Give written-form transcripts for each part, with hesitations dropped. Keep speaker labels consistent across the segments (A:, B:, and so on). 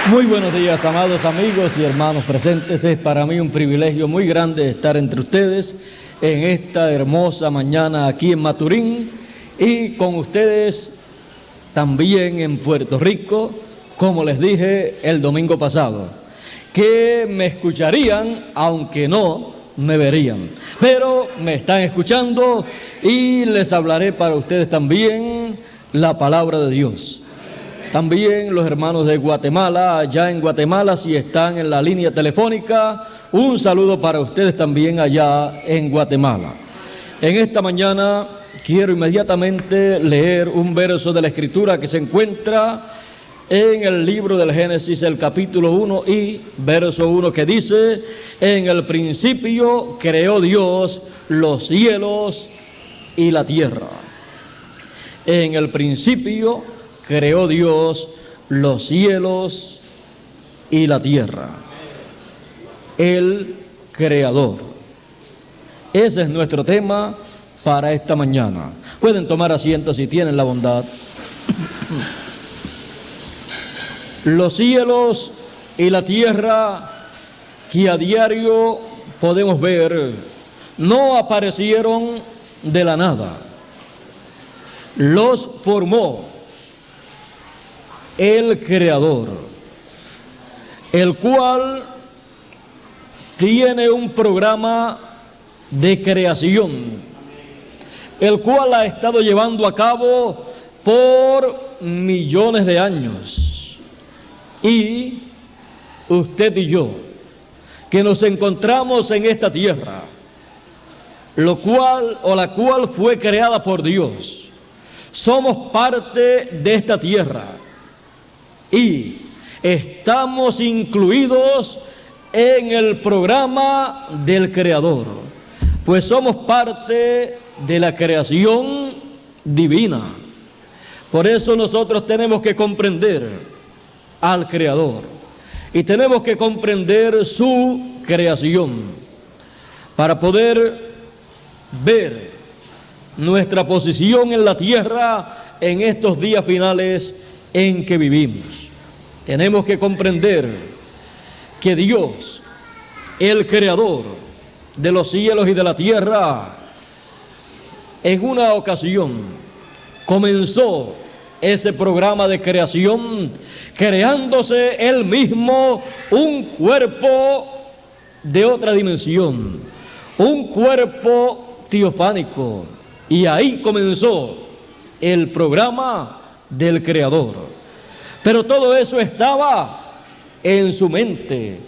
A: Muy buenos días, amados amigos y hermanos presentes. Es para mí un privilegio muy grande estar entre ustedes en esta hermosa mañana aquí en Maturín y con ustedes también en Puerto Rico, como les dije el domingo pasado, que me escucharían aunque no me verían, pero me están escuchando y les hablaré para ustedes también la palabra de Dios. También los hermanos de Guatemala, allá en Guatemala, si están en la línea telefónica, un saludo para ustedes también allá en Guatemala. En esta mañana quiero inmediatamente leer un verso de la Escritura que se encuentra en el libro del Génesis, el capítulo 1 y verso 1, que dice: en el principio creó Dios los cielos y la tierra. En el principio creó Dios los cielos y la tierra. El Creador. Ese es nuestro tema para esta mañana. Pueden tomar asiento si tienen la bondad. Los cielos y la tierra que a diario podemos ver no aparecieron de la nada. Los formó el Creador, el cual tiene un programa de creación, el cual ha estado llevando a cabo por millones de años. Y usted y yo, que nos encontramos en esta tierra, la cual fue creada por Dios, somos parte de esta tierra y estamos incluidos en el programa del Creador, pues somos parte de la creación divina. Por eso nosotros tenemos que comprender al Creador y tenemos que comprender su creación para poder ver nuestra posición en la tierra en estos días finales en que vivimos. Tenemos que comprender que Dios, el Creador de los cielos y de la tierra, en una ocasión comenzó ese programa de creación creándose Él mismo un cuerpo de otra dimensión, un cuerpo teofánico, y ahí comenzó el programa del Creador. Pero todo eso estaba en su mente.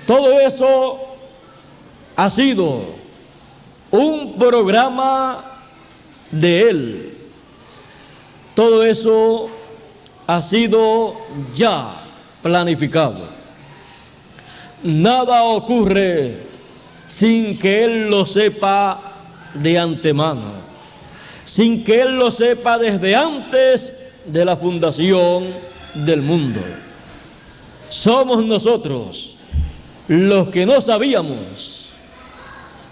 A: Todo eso ha sido un programa de Él. Todo eso ha sido ya planificado. Nada ocurre sin que Él lo sepa de antemano, sin que Él lo sepa desde antes de la fundación del mundo. Somos nosotros los que no sabíamos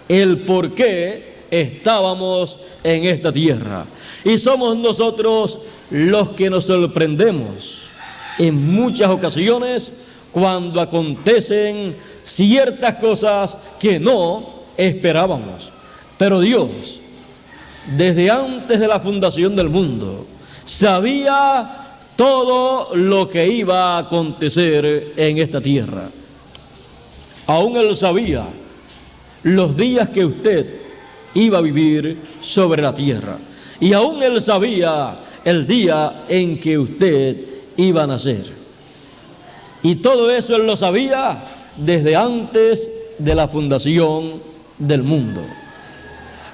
A: el por qué estábamos en esta tierra, y somos nosotros los que nos sorprendemos en muchas ocasiones cuando acontecen ciertas cosas que no esperábamos. Pero Dios, desde antes de la fundación del mundo, sabía todo lo que iba a acontecer en esta tierra. Aún Él sabía los días que usted iba a vivir sobre la tierra, y aún Él sabía el día en que usted iba a nacer. Y todo eso Él lo sabía desde antes de la fundación del mundo.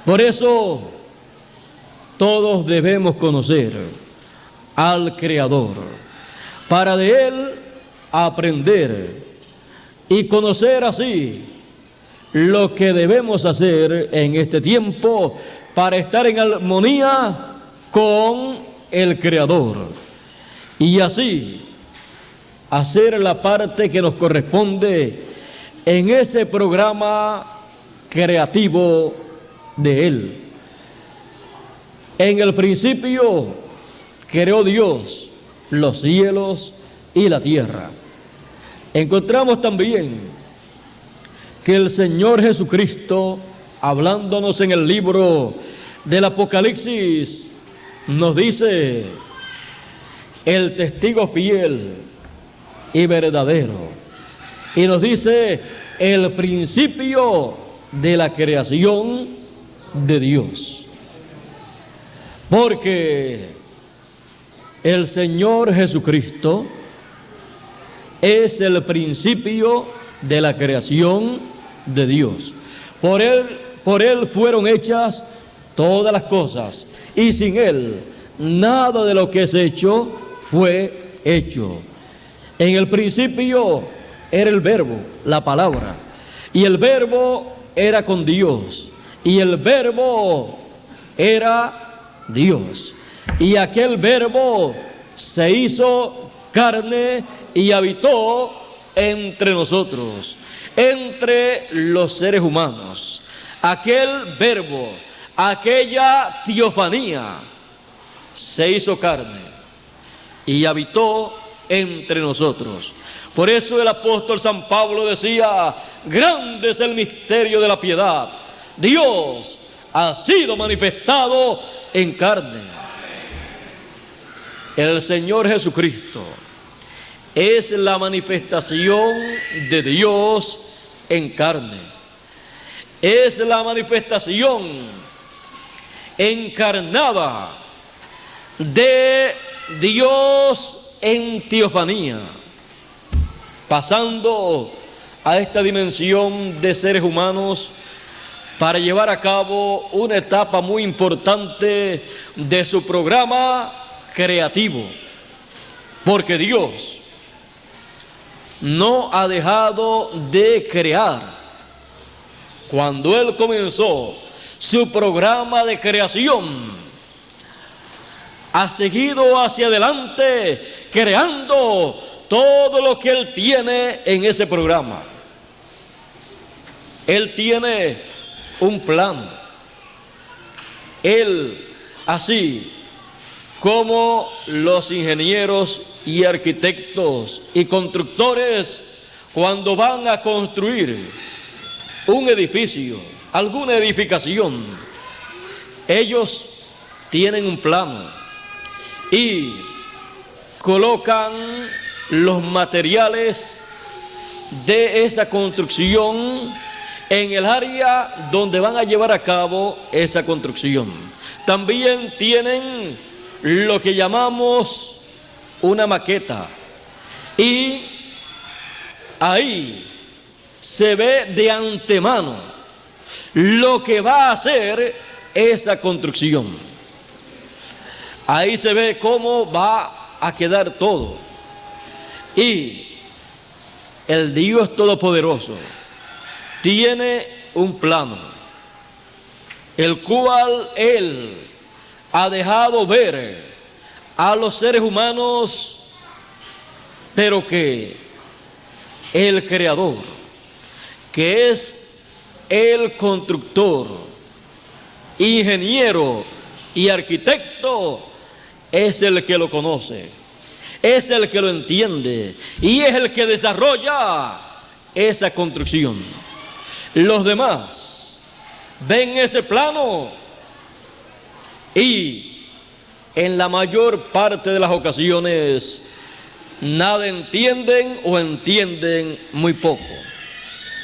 A: Por eso todos debemos conocer al Creador, para de Él aprender y conocer así lo que debemos hacer en este tiempo para estar en armonía con el Creador, y así hacer la parte que nos corresponde en ese programa creativo de Él. En el principio creó Dios los cielos y la tierra. Encontramos también que el Señor Jesucristo, hablándonos en el libro del Apocalipsis, nos dice: el testigo fiel y verdadero, y nos dice el principio de la creación de Dios, porque el Señor Jesucristo es el principio de la creación de Dios. Por Él fueron hechas todas las cosas, y sin Él nada de lo que es hecho fue hecho. En el principio era el Verbo, la palabra, y el Verbo era con Dios, y el Verbo era Dios, y aquel Verbo se hizo carne y habitó entre nosotros, entre los seres humanos. Aquel Verbo, aquella teofanía, se hizo carne y habitó entre nosotros. Por eso el apóstol San Pablo decía: grande es el misterio de la piedad, Dios ha sido manifestado en carne. El Señor Jesucristo es la manifestación de Dios en carne, es la manifestación encarnada de Dios en teofanía, pasando a esta dimensión de seres humanos para llevar a cabo una etapa muy importante de su programa creativo, porque Dios no ha dejado de crear. Cuando Él comenzó su programa de creación, ha seguido hacia adelante creando todo lo que Él tiene en ese programa. Él tiene un plan. Él, así como los ingenieros y arquitectos y constructores, cuando van a construir un edificio, alguna edificación, ellos tienen un plano y colocan los materiales de esa construcción en el área donde van a llevar a cabo esa construcción. También tienen lo que llamamos una maqueta, y ahí se ve de antemano lo que va a hacer esa construcción. Ahí se ve cómo va a quedar todo. Y el Dios Todopoderoso tiene un plano, el cual Él ha dejado ver a los seres humanos, pero que el Creador, que es el constructor, ingeniero y arquitecto, es el que lo conoce, es el que lo entiende y es el que desarrolla esa construcción. Los demás ven ese plano y en la mayor parte de las ocasiones nada entienden o entienden muy poco.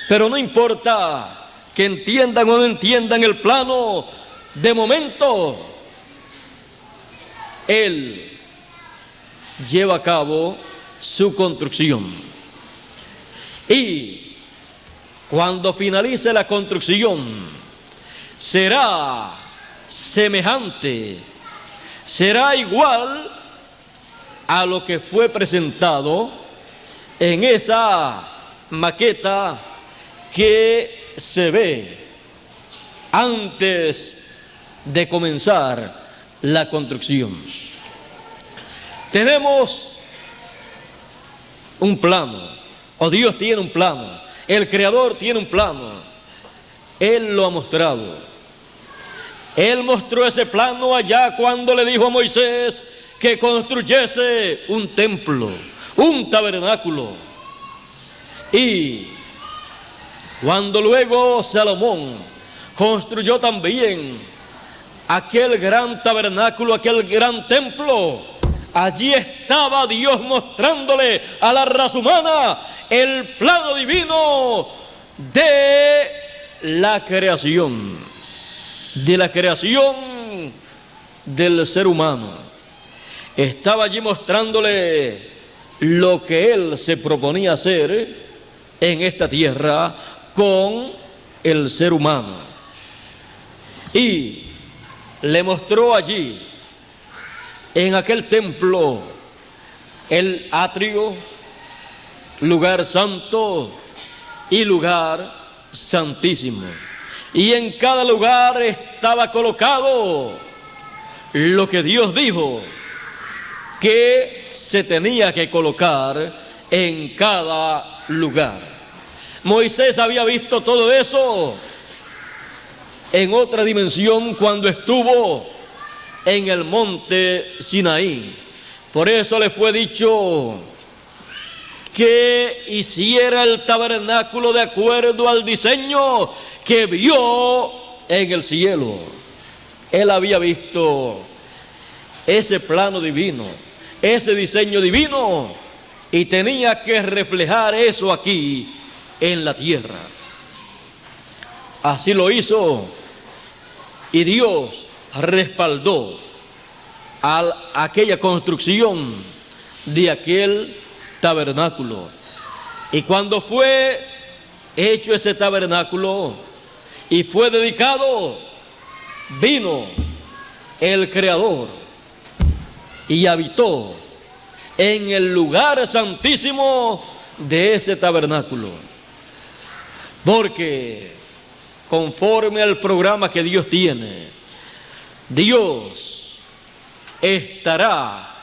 A: Pero no importa que entiendan o no entiendan el plano, de momento Él lleva a cabo su construcción. Y cuando finalice la construcción, será semejante, será igual a lo que fue presentado en esa maqueta que se ve antes de comenzar la construcción. Tenemos un plano, o Dios tiene un plano, el Creador tiene un plano. Él lo ha mostrado. Él mostró ese plano allá cuando le dijo a Moisés que construyese un templo, un tabernáculo. Y cuando luego Salomón construyó también aquel gran tabernáculo, aquel gran templo, allí estaba Dios mostrándole a la raza humana el plano divino de la creación del ser humano. Estaba allí mostrándole lo que él se proponía hacer en esta tierra con el ser humano. Y le mostró allí, en aquel templo, el atrio, lugar santo y lugar santísimo. Y en cada lugar estaba colocado lo que Dios dijo que se tenía que colocar en cada lugar. Moisés había visto todo eso en otra dimensión cuando estuvo en el monte Sinaí. Por eso le fue dicho que hiciera el tabernáculo de acuerdo al diseño que vio en el cielo. Él había visto ese plano divino, ese diseño divino, y tenía que reflejar eso aquí en la tierra. Así lo hizo, y Dios respaldó a aquella construcción de aquel tabernáculo. Y cuando fue hecho ese tabernáculo y fue dedicado, vino el Creador y habitó en el lugar santísimo de ese tabernáculo. Porque conforme al programa que Dios tiene, Dios estará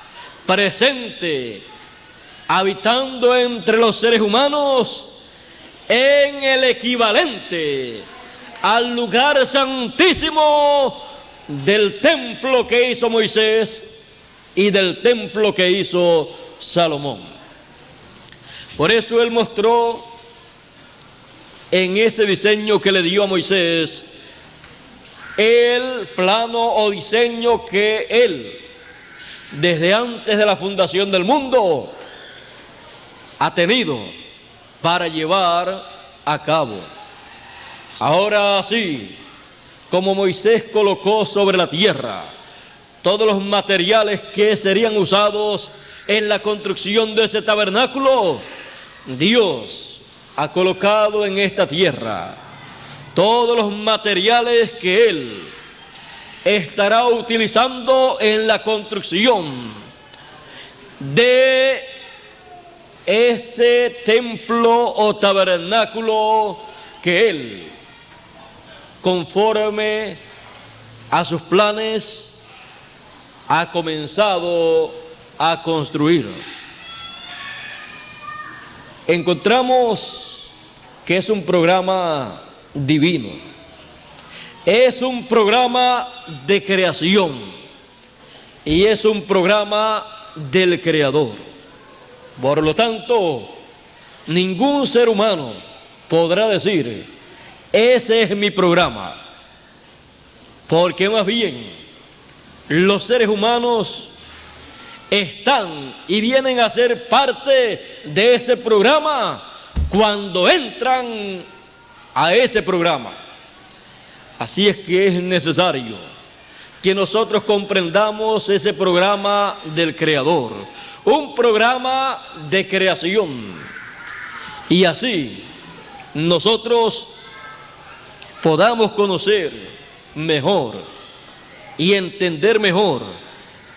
A: presente, habitando entre los seres humanos en el equivalente al lugar santísimo del templo que hizo Moisés y del templo que hizo Salomón. Por eso él mostró en ese diseño que le dio a Moisés el plano o diseño que él, desde antes de la fundación del mundo, ha tenido para llevar a cabo. Ahora sí, como Moisés colocó sobre la tierra todos los materiales que serían usados en la construcción de ese tabernáculo, Dios ha colocado en esta tierra todos los materiales que Él estará utilizando en la construcción de ese templo o tabernáculo que Él, conforme a sus planes, ha comenzado a construir. Encontramos que es un programa divino, es un programa de creación y es un programa del Creador. Por lo tanto, ningún ser humano podrá decir, ese es mi programa, porque más bien los seres humanos están y vienen a ser parte de ese programa cuando entran a ese programa. Así es que es necesario que nosotros comprendamos ese programa del Creador, un programa de creación, y así nosotros podamos conocer mejor y entender mejor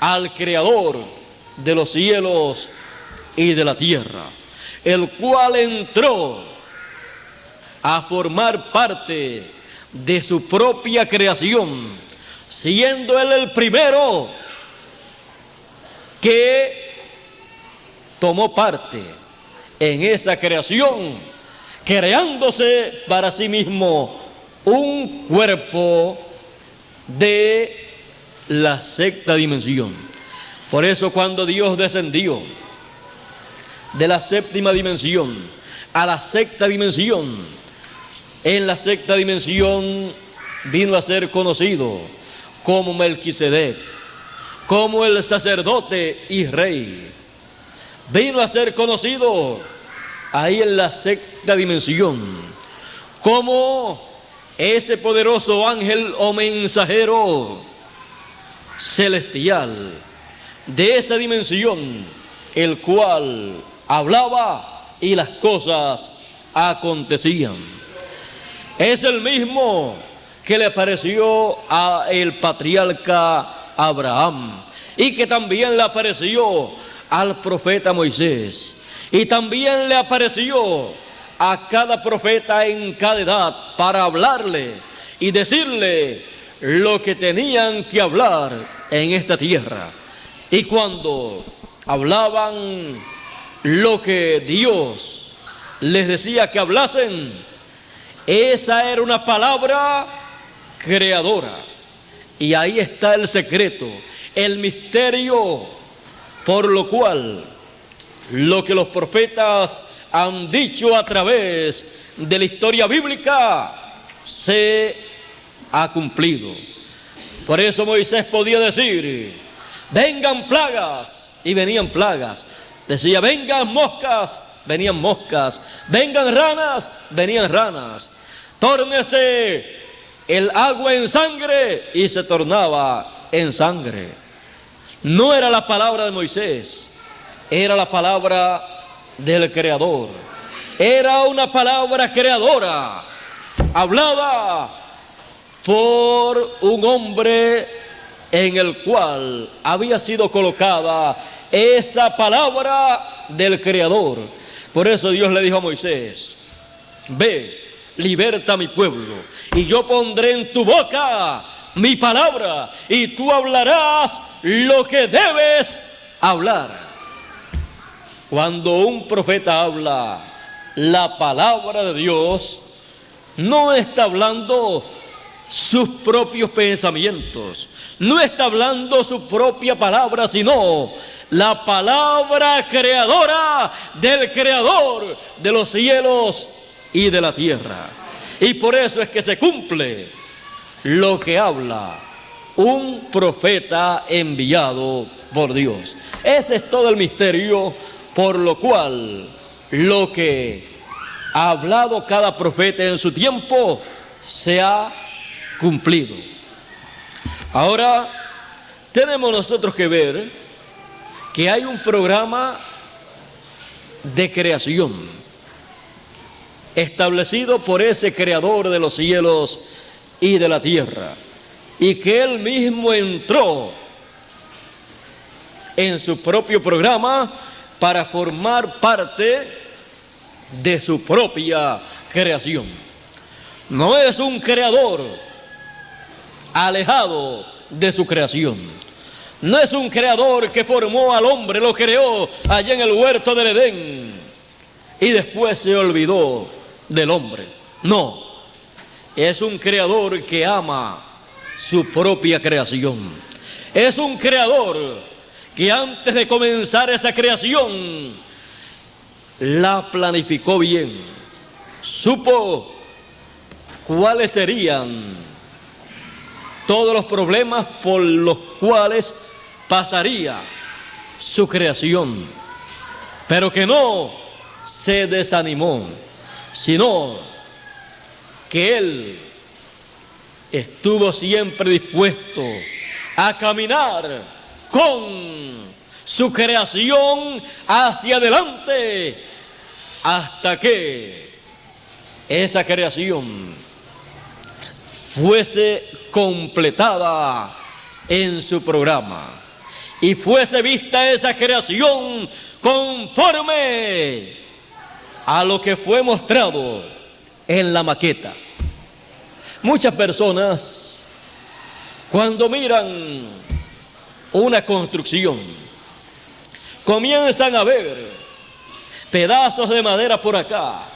A: al Creador de los cielos y de la tierra, el cual entró a formar parte de su propia creación, siendo Él el primero que tomó parte en esa creación, creándose para sí mismo un cuerpo de la sexta dimensión. Por eso cuando Dios descendió de la séptima dimensión a la sexta dimensión. En la sexta dimensión vino a ser conocido como Melquisedec, como el sacerdote y rey. Vino a ser conocido ahí en la sexta dimensión como ese poderoso ángel o mensajero celestial de esa dimensión, el cual hablaba y las cosas acontecían. Es el mismo que le apareció al patriarca Abraham y que también le apareció al profeta Moisés, y también le apareció a cada profeta en cada edad para hablarle y decirle lo que tenían que hablar en esta tierra. Y cuando hablaban lo que Dios les decía que hablasen, esa era una palabra creadora. Y ahí está el secreto, el misterio por lo cual lo que los profetas han dicho a través de la historia bíblica se ha cumplido. Por eso Moisés podía decir: vengan plagas, y venían plagas. Decía: vengan moscas, venían moscas. Vengan ranas, venían ranas. Tórnese el agua en sangre, y se tornaba en sangre. No era la palabra de Moisés, era la palabra del Creador. Era una palabra creadora, hablada por un hombre en el cual había sido colocada esa palabra del Creador. Por eso Dios le dijo a Moisés: ve, liberta a mi pueblo, y yo pondré en tu boca mi palabra, y tú hablarás lo que debes hablar. Cuando un profeta habla la palabra de Dios, no está hablando sus propios pensamientos, no está hablando su propia palabra, sino la palabra creadora del Creador de los cielos y de la tierra. Y por eso es que se cumple lo que habla un profeta enviado por Dios. Ese es todo el misterio por lo cual lo que ha hablado cada profeta en su tiempo se ha cumplido. Ahora tenemos nosotros que ver que hay un programa de creación establecido por ese creador de los cielos y de la tierra, y que él mismo entró en su propio programa para formar parte de su propia creación. No es un creador alejado de su creación. No es un creador que formó al hombre, lo creó allá en el huerto del Edén y después se olvidó del hombre. No, es un creador que ama su propia creación. Es un creador que antes de comenzar esa creación la planificó bien. Supo cuáles serían todos los problemas por los cuales pasaría su creación, pero que no se desanimó, sino que él estuvo siempre dispuesto a caminar con su creación hacia adelante hasta que esa creación fuese completada en su programa y fuese vista esa creación conforme a lo que fue mostrado en la maqueta. Muchas personas, cuando miran una construcción, comienzan a ver pedazos de madera por acá,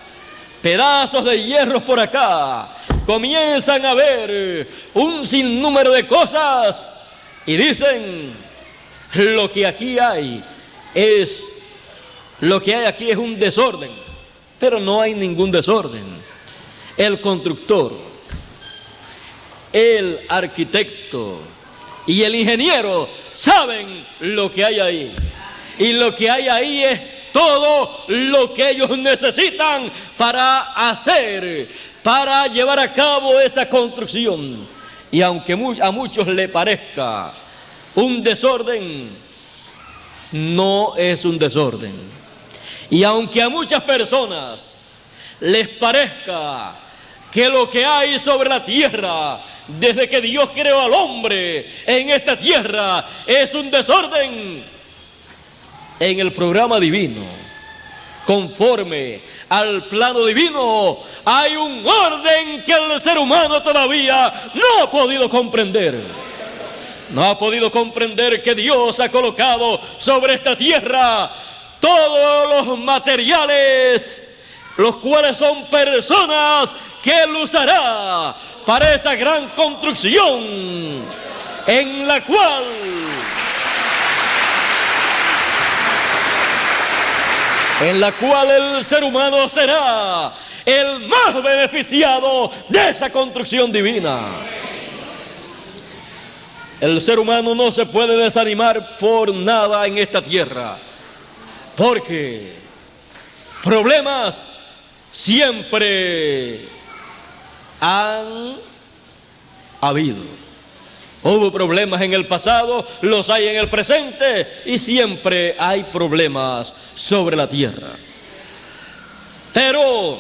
A: pedazos de hierros por acá, comienzan a ver un sinnúmero de cosas y dicen: lo que hay aquí es un desorden. pero no hay ningún desorden. El constructor, el arquitecto y el ingeniero saben lo que hay ahí. Y lo que hay ahí es todo lo que ellos necesitan para hacer, para llevar a cabo esa construcción. Y aunque a muchos le parezca un desorden, no es un desorden. Y aunque a muchas personas les parezca que lo que hay sobre la tierra, desde que Dios creó al hombre en esta tierra, es un desorden, en el programa divino, conforme al plano divino, hay un orden que el ser humano todavía no ha podido comprender. No ha podido comprender que Dios ha colocado sobre esta tierra todos los materiales, los cuales son personas que Él usará para esa gran construcción en la cual el ser humano será el más beneficiado de esa construcción divina. El ser humano no se puede desanimar por nada en esta tierra, porque problemas siempre han habido. Hubo problemas en el pasado, los hay en el presente y siempre hay problemas sobre la tierra. Pero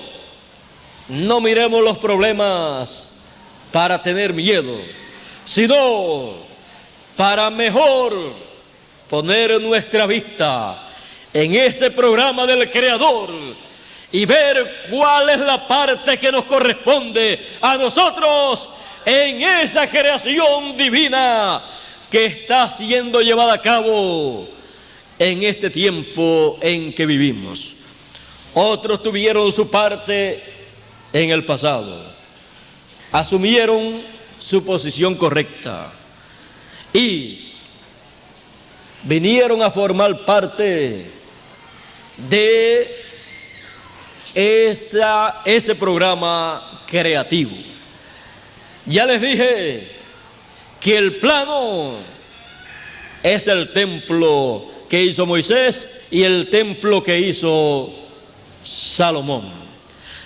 A: no miremos los problemas para tener miedo, sino para mejor poner nuestra vista en ese programa del Creador y ver cuál es la parte que nos corresponde a nosotros en esa creación divina que está siendo llevada a cabo en este tiempo en que vivimos. Otros tuvieron su parte en el pasado, asumieron su posición correcta y vinieron a formar parte de ese programa creativo. Ya les dije que el plano es el templo que hizo Moisés y el templo que hizo Salomón.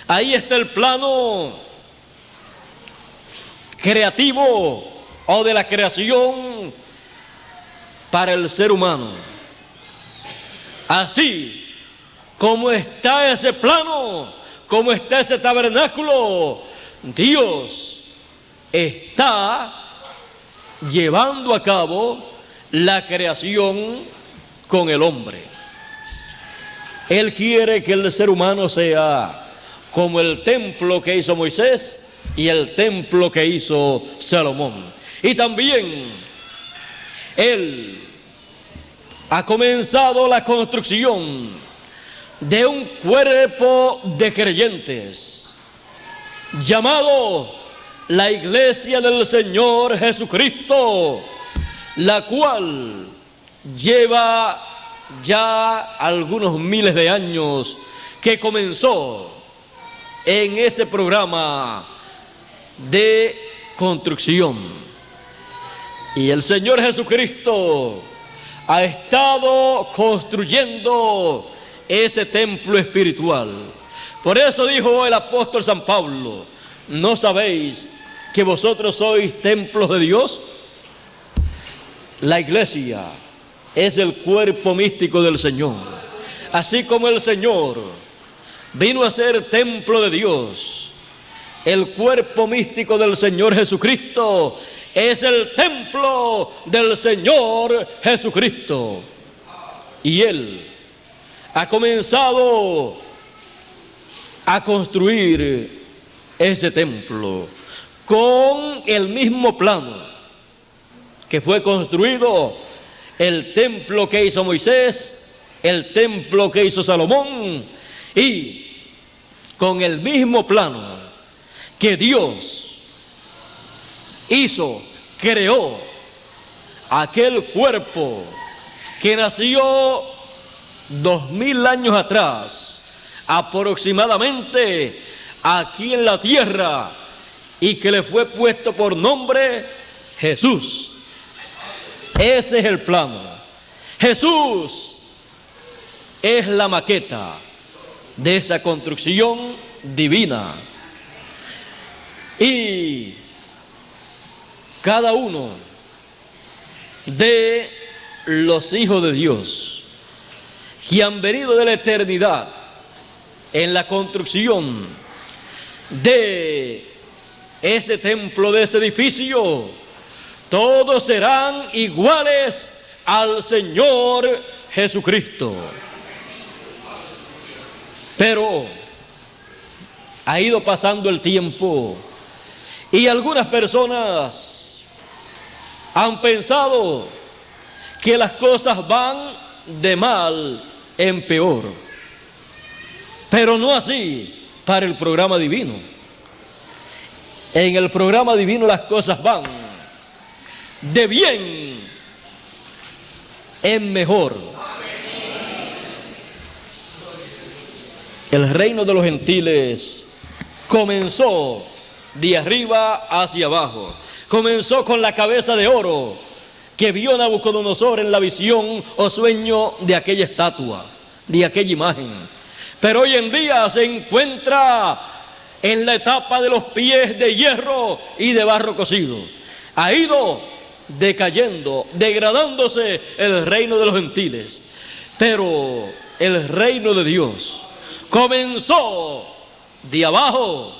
A: Ahí está el plano creativo o de la creación para el ser humano. Así como está ese plano, como está ese tabernáculo, Dios está llevando a cabo la creación con el hombre. Él quiere que el ser humano sea como el templo que hizo Moisés y el templo que hizo Salomón. Y también Él ha comenzado la construcción de un cuerpo de creyentes llamado la Iglesia del Señor Jesucristo, la cual lleva ya algunos miles de años que comenzó en ese programa de construcción. Y el Señor Jesucristo ha estado construyendo ese templo espiritual. Por eso dijo el apóstol San Pablo: ¿no sabéis que vosotros sois templos de Dios? La iglesia es el cuerpo místico del Señor. Así como el Señor vino a ser templo de Dios, el cuerpo místico del Señor Jesucristo es el templo del Señor Jesucristo. Y Él ha comenzado a construir ese templo con el mismo plano que fue construido el templo que hizo Moisés, el templo que hizo Salomón, y con el mismo plano que Dios hizo, creó aquel cuerpo que nació 2000 años atrás, aproximadamente aquí en la tierra y que le fue puesto por nombre Jesús. Ese es el plano. Jesús es la maqueta de esa construcción divina. Y cada uno de los hijos de Dios que han venido de la eternidad en la construcción de ese templo, de ese edificio, todos serán iguales al Señor Jesucristo. Pero ha ido pasando el tiempo y algunas personas han pensado que las cosas van de mal en peor. Pero no así para el programa divino. En el programa divino las cosas van de bien en mejor. El reino de los gentiles comenzó de arriba hacia abajo. Comenzó con la cabeza de oro que vio Nabucodonosor en la visión o sueño de aquella estatua, de aquella imagen. Pero hoy en día se encuentra en la etapa de los pies de hierro y de barro cocido. Ha ido decayendo, degradándose el reino de los gentiles. Pero el reino de Dios comenzó de abajo,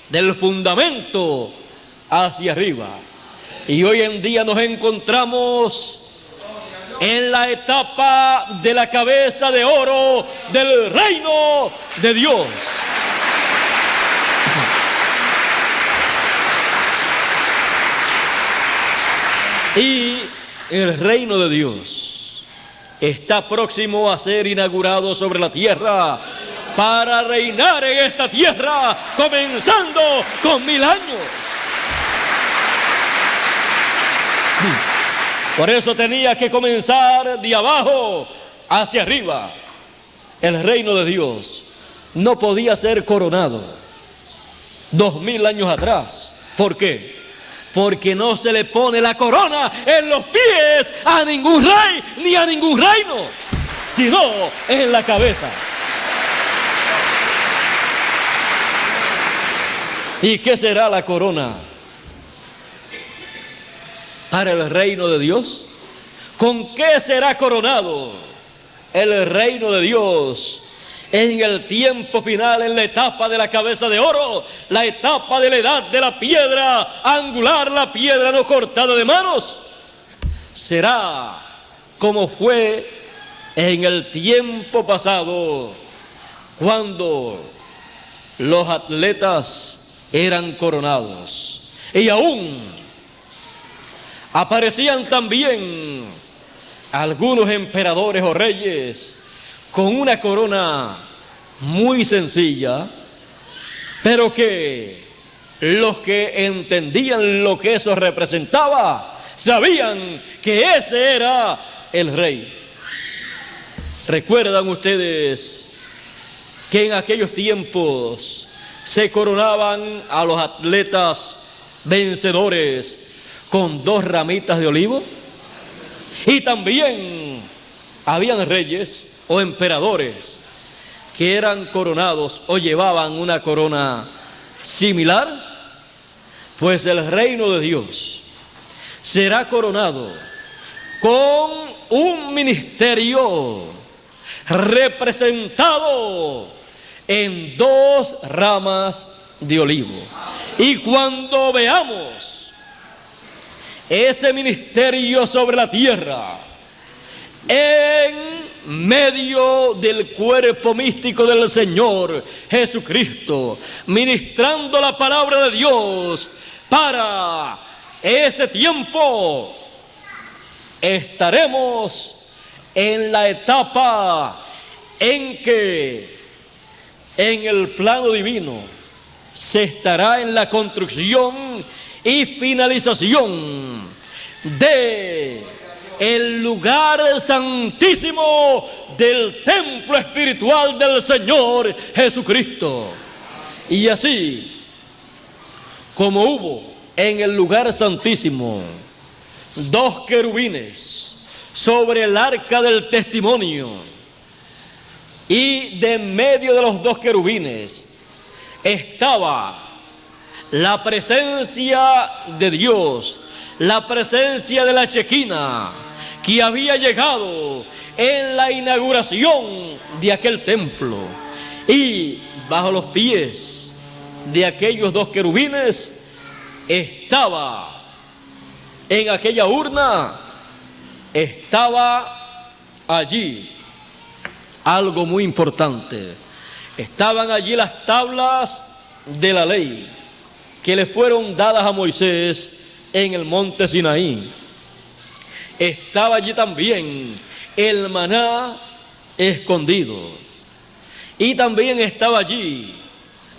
A: del fundamento hacia arriba. Y hoy en día nos encontramos en la etapa de la cabeza de oro del reino de Dios. Y el reino de Dios está próximo a ser inaugurado sobre la tierra para reinar en esta tierra, comenzando con 1000 años. Por eso tenía que comenzar de abajo hacia arriba. El reino de Dios no podía ser coronado 2000 años atrás. ¿Por qué? Porque no se le pone la corona en los pies a ningún rey ni a ningún reino, sino en la cabeza. ¿Y qué será la corona para el reino de Dios? ¿Con qué será coronado el reino de Dios en el tiempo final, en la etapa de la cabeza de oro, la etapa de la edad de la piedra angular, la piedra no cortada de manos? Será como fue en el tiempo pasado, cuando los atletas eran coronados. Y aún aparecían también algunos emperadores o reyes con una corona muy sencilla, pero que los que entendían lo que eso representaba sabían que ese era el rey. ¿Recuerdan ustedes que en aquellos tiempos se coronaban a los atletas vencedores con 2 ramitas de olivo? Y también habían reyes o emperadores que eran coronados o llevaban una corona similar. Pues el reino de Dios será coronado con un ministerio representado en 2 ramas de olivo. Y cuando veamos ese ministerio sobre la tierra, en medio del cuerpo místico del Señor Jesucristo, ministrando la palabra de Dios para ese tiempo, estaremos en la etapa en que en el plano divino se estará en la construcción y finalización de el lugar santísimo del templo espiritual del Señor Jesucristo. Y así como hubo en el lugar santísimo 2 querubines sobre el arca del testimonio, y de medio de los 2 querubines estaba la presencia de Dios, la presencia de la Shekinah, que había llegado en la inauguración de aquel templo. Y bajo los pies de aquellos 2 querubines estaba, en aquella urna, estaba allí algo muy importante. Estaban allí las tablas de la ley que le fueron dadas a Moisés en el monte Sinaí. Estaba allí también el maná escondido, y también estaba allí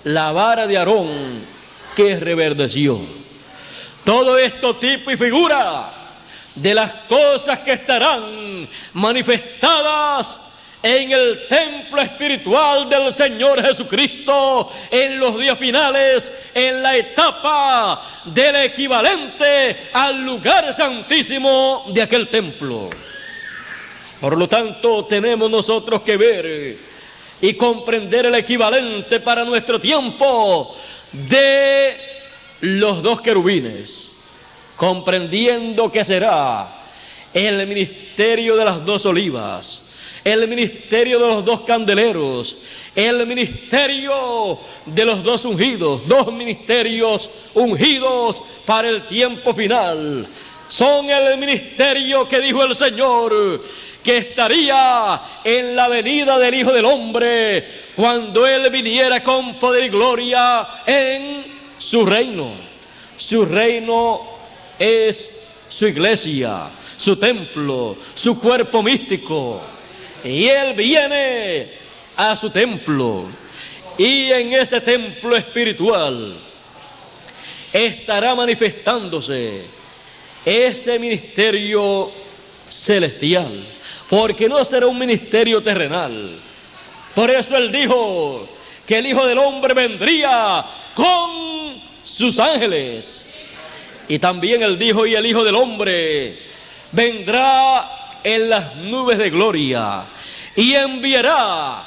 A: la vara de Aarón que reverdeció. Todo esto tipo y figura de las cosas que estarán manifestadas en el templo espiritual del Señor Jesucristo en los días finales, en la etapa del equivalente al lugar santísimo de aquel templo. Por lo tanto, tenemos nosotros que ver y comprender el equivalente para nuestro tiempo de los 2 querubines, comprendiendo que será el ministerio de las 2 olivas, el ministerio de los 2 candeleros, el ministerio de los 2 ungidos, 2 ministerios ungidos para el tiempo final. Son el ministerio que dijo el Señor que estaría en la venida del Hijo del Hombre, cuando Él viniera con poder y gloria en su reino. Su reino es su iglesia, su templo, su cuerpo místico. Y Él viene a su templo, y en ese templo espiritual estará manifestándose ese ministerio celestial, porque no será un ministerio terrenal. Por eso Él dijo que el Hijo del Hombre vendría con sus ángeles, y también Él dijo: y el Hijo del Hombre vendrá en las nubes de gloria, y enviará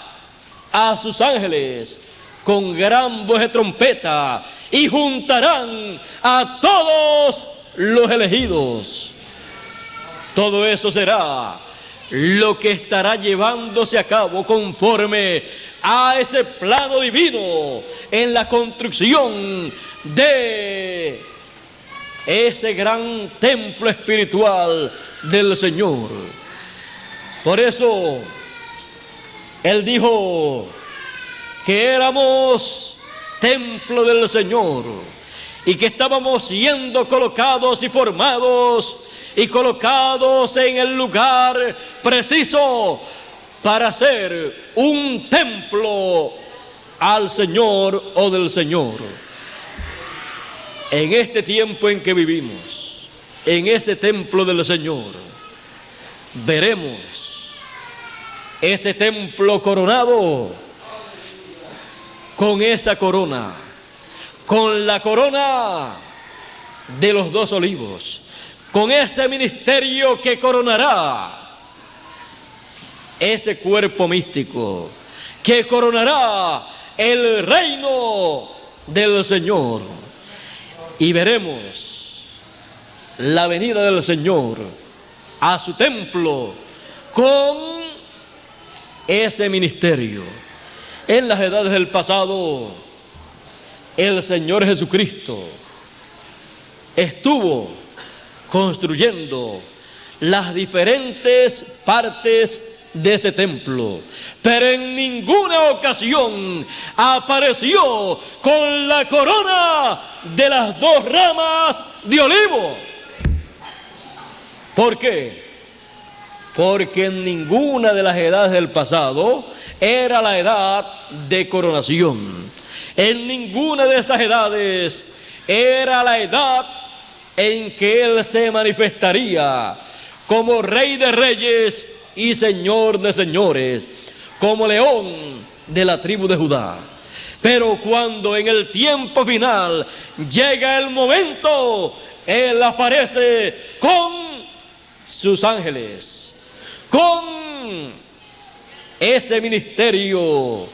A: a sus ángeles con gran voz de trompeta, y juntarán a todos los elegidos. Todo eso será lo que estará llevándose a cabo conforme a ese plano divino en la construcción de ese gran templo espiritual del Señor. Por eso Él dijo que éramos templo del Señor, y que estábamos siendo colocados y formados y colocados en el lugar preciso para ser un templo al Señor o del Señor. En este tiempo en que vivimos, en ese templo del Señor, veremos ese templo coronado con esa corona, con la corona de los 2 olivos, con ese ministerio que coronará ese cuerpo místico, que coronará el reino del Señor. Y veremos la venida del Señor a su templo con ese ministerio. En las edades del pasado, el Señor Jesucristo estuvo construyendo las diferentes partes de ese templo, pero en ninguna ocasión apareció con la corona de las 2 ramas de olivo. ¿Por qué? Porque en ninguna de las edades del pasado era la edad de coronación. En ninguna de esas edades era la edad en que Él se manifestaría como Rey de Reyes y Señor de señores, como león de la tribu de Judá. Pero cuando en el tiempo final llega el momento, Él aparece con sus ángeles, con ese ministerio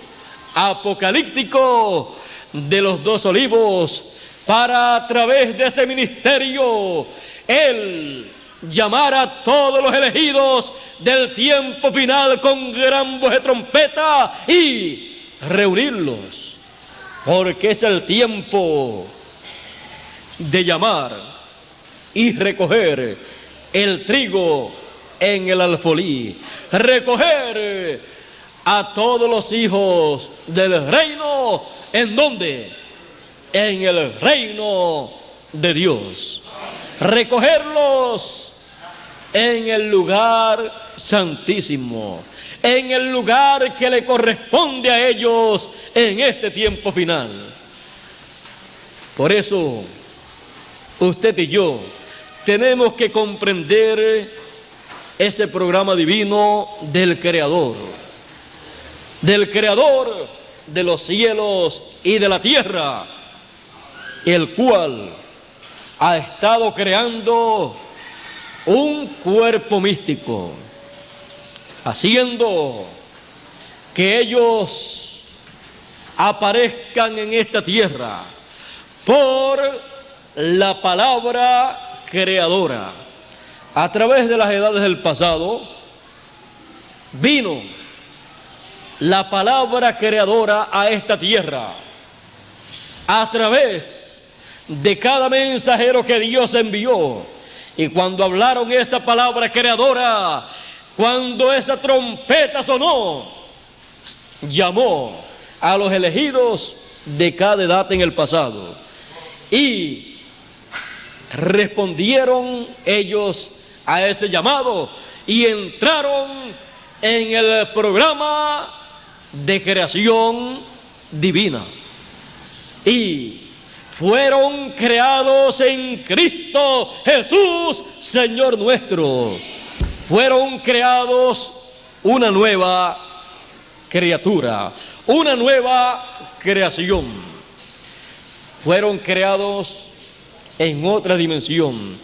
A: apocalíptico de los 2 olivos, para a través de ese ministerio Él llamar a todos los elegidos del tiempo final con gran voz de trompeta y reunirlos, porque es el tiempo de llamar y recoger el trigo en el alfolí, recoger a todos los hijos del reino. ¿En dónde? En el reino de Dios. Recogerlos en el lugar santísimo, en el lugar que le corresponde a ellos en este tiempo final. Por eso, usted y yo tenemos que comprender ese programa divino del Creador de los cielos y de la tierra, el cual ha estado creando un cuerpo místico, haciendo que ellos aparezcan en esta tierra por la palabra creadora. A través de las edades del pasado vino la palabra creadora a esta tierra a través de cada mensajero que Dios envió. Y cuando hablaron esa palabra creadora, cuando esa trompeta sonó, llamó a los elegidos de cada edad en el pasado, y respondieron ellos a ese llamado y entraron en el programa de creación divina y fueron creados en Cristo Jesús, Señor nuestro. Fueron creados una nueva criatura, una nueva creación. Fueron creados en otra dimensión,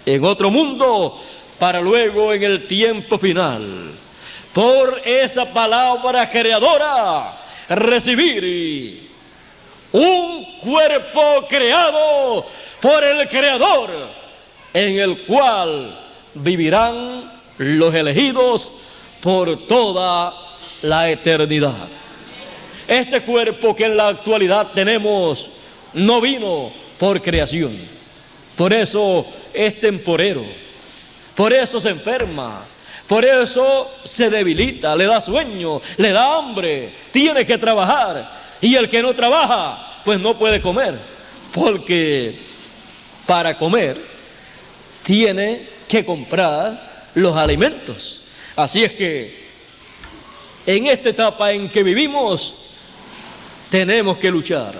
A: en otro mundo, para luego en el tiempo final, por esa palabra creadora, recibir un cuerpo creado por el Creador, en el cual vivirán los elegidos por toda la eternidad. Este cuerpo que en la actualidad tenemos no vino por creación, por eso es temporero, por eso se enferma, por eso se debilita, le da sueño, le da hambre, tiene que trabajar. Y el que no trabaja, pues no puede comer, porque para comer tiene que comprar los alimentos. Así es que en esta etapa en que vivimos, tenemos que luchar,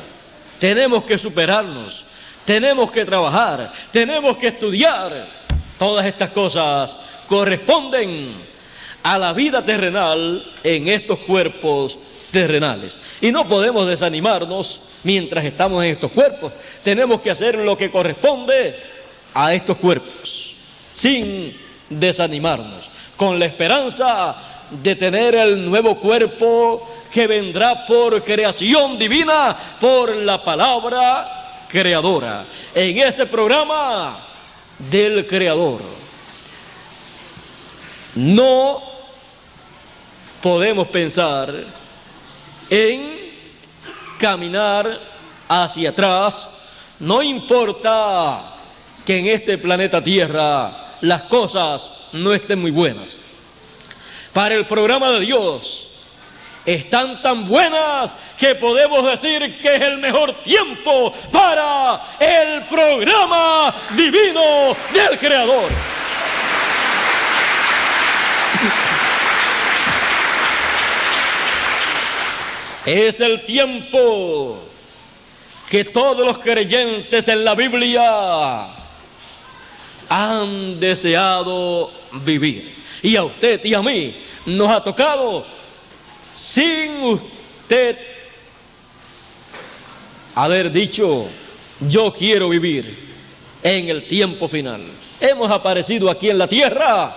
A: tenemos que superarnos, tenemos que trabajar, tenemos que estudiar. Todas estas cosas corresponden a la vida terrenal en estos cuerpos terrenales. Y no podemos desanimarnos mientras estamos en estos cuerpos. Tenemos que hacer lo que corresponde a estos cuerpos, sin desanimarnos, con la esperanza de tener el nuevo cuerpo que vendrá por creación divina, por la palabra creadora, en ese programa del Creador. No podemos pensar en caminar hacia atrás, no importa que en este planeta Tierra las cosas no estén muy buenas. Para el programa de Dios están tan buenas que podemos decir que es el mejor tiempo para el programa divino del Creador. Es el tiempo que todos los creyentes en la Biblia han deseado vivir. Y a usted y a mí nos ha tocado, sin usted haber dicho, yo quiero vivir en el tiempo final. Hemos aparecido aquí en la tierra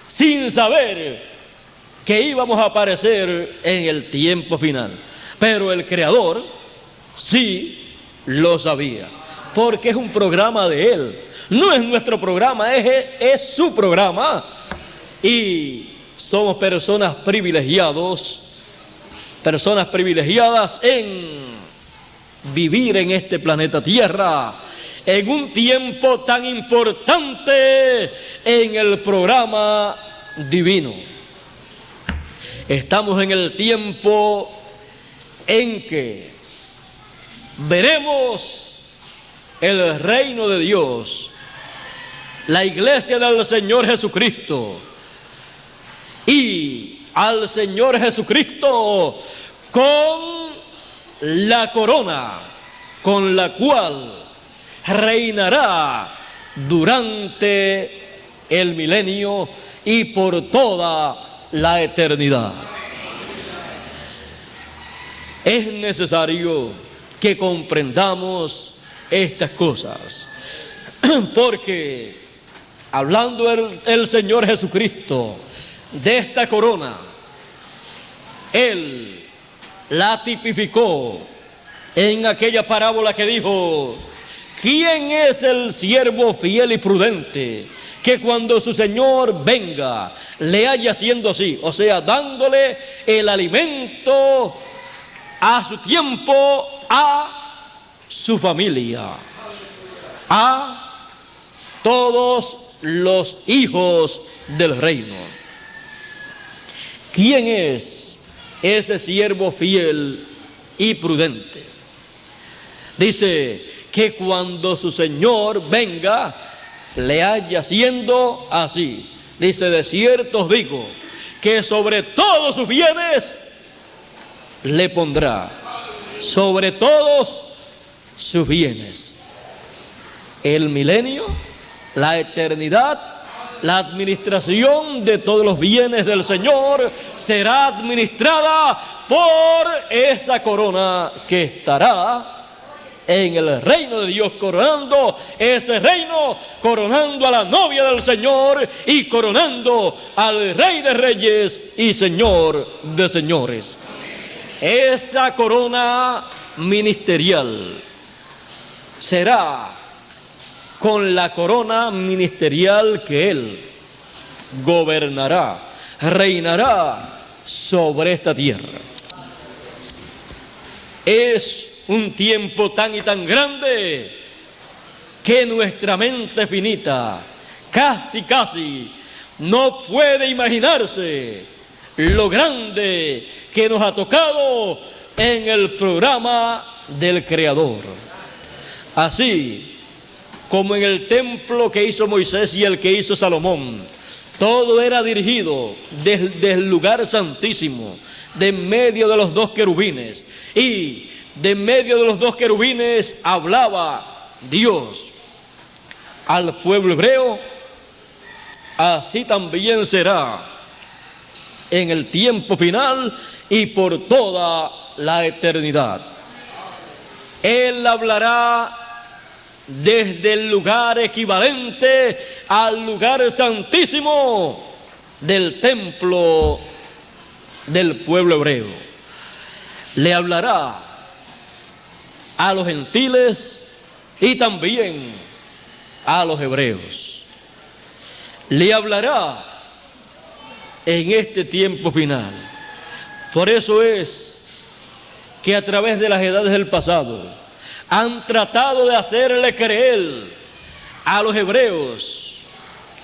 A: sin saber que íbamos a aparecer en el tiempo final. Pero el Creador sí lo sabía, porque es un programa de Él. No es nuestro programa, es su programa. Y somos personas privilegiadas en vivir en este planeta Tierra, en un tiempo tan importante en el programa divino. Estamos en el tiempo en que veremos el reino de Dios, la iglesia del Señor Jesucristo, y al Señor Jesucristo con la corona con la cual reinará durante el milenio y por toda la eternidad. Es necesario que comprendamos estas cosas, porque hablando el Señor Jesucristo de esta corona, Él la tipificó en aquella parábola que dijo: ¿quién es el siervo fiel y prudente que cuando su Señor venga le haya haciendo así? O sea, dándole el alimento a su tiempo, a su familia, a todos los hijos del reino. ¿Quién es ese siervo fiel y prudente? Dice que cuando su Señor venga le haya haciendo así. Dice: de cierto os digo que sobre todos sus bienes le pondrá, sobre todos sus bienes. El milenio, la eternidad, la administración de todos los bienes del Señor será administrada por esa corona que estará en el reino de Dios, coronando ese reino, coronando a la novia del Señor y coronando al Rey de Reyes y Señor de Señores. Esa corona ministerial será con la corona ministerial que Él gobernará, reinará sobre esta tierra. Es un tiempo tan y tan grande que nuestra mente finita casi no puede imaginarse lo grande que nos ha tocado en el programa del Creador. Así como en el templo que hizo Moisés y el que hizo Salomón, todo era dirigido desde el lugar santísimo, de en medio de los dos querubines, y de en medio de los dos querubines hablaba Dios al pueblo hebreo. Así también será en el tiempo final y por toda la eternidad. Él hablará desde el lugar equivalente al lugar santísimo del templo del pueblo hebreo. Le hablará a los gentiles y también a los hebreos. Le hablará en este tiempo final. Por eso es que a través de las edades del pasado han tratado de hacerle creer a los hebreos,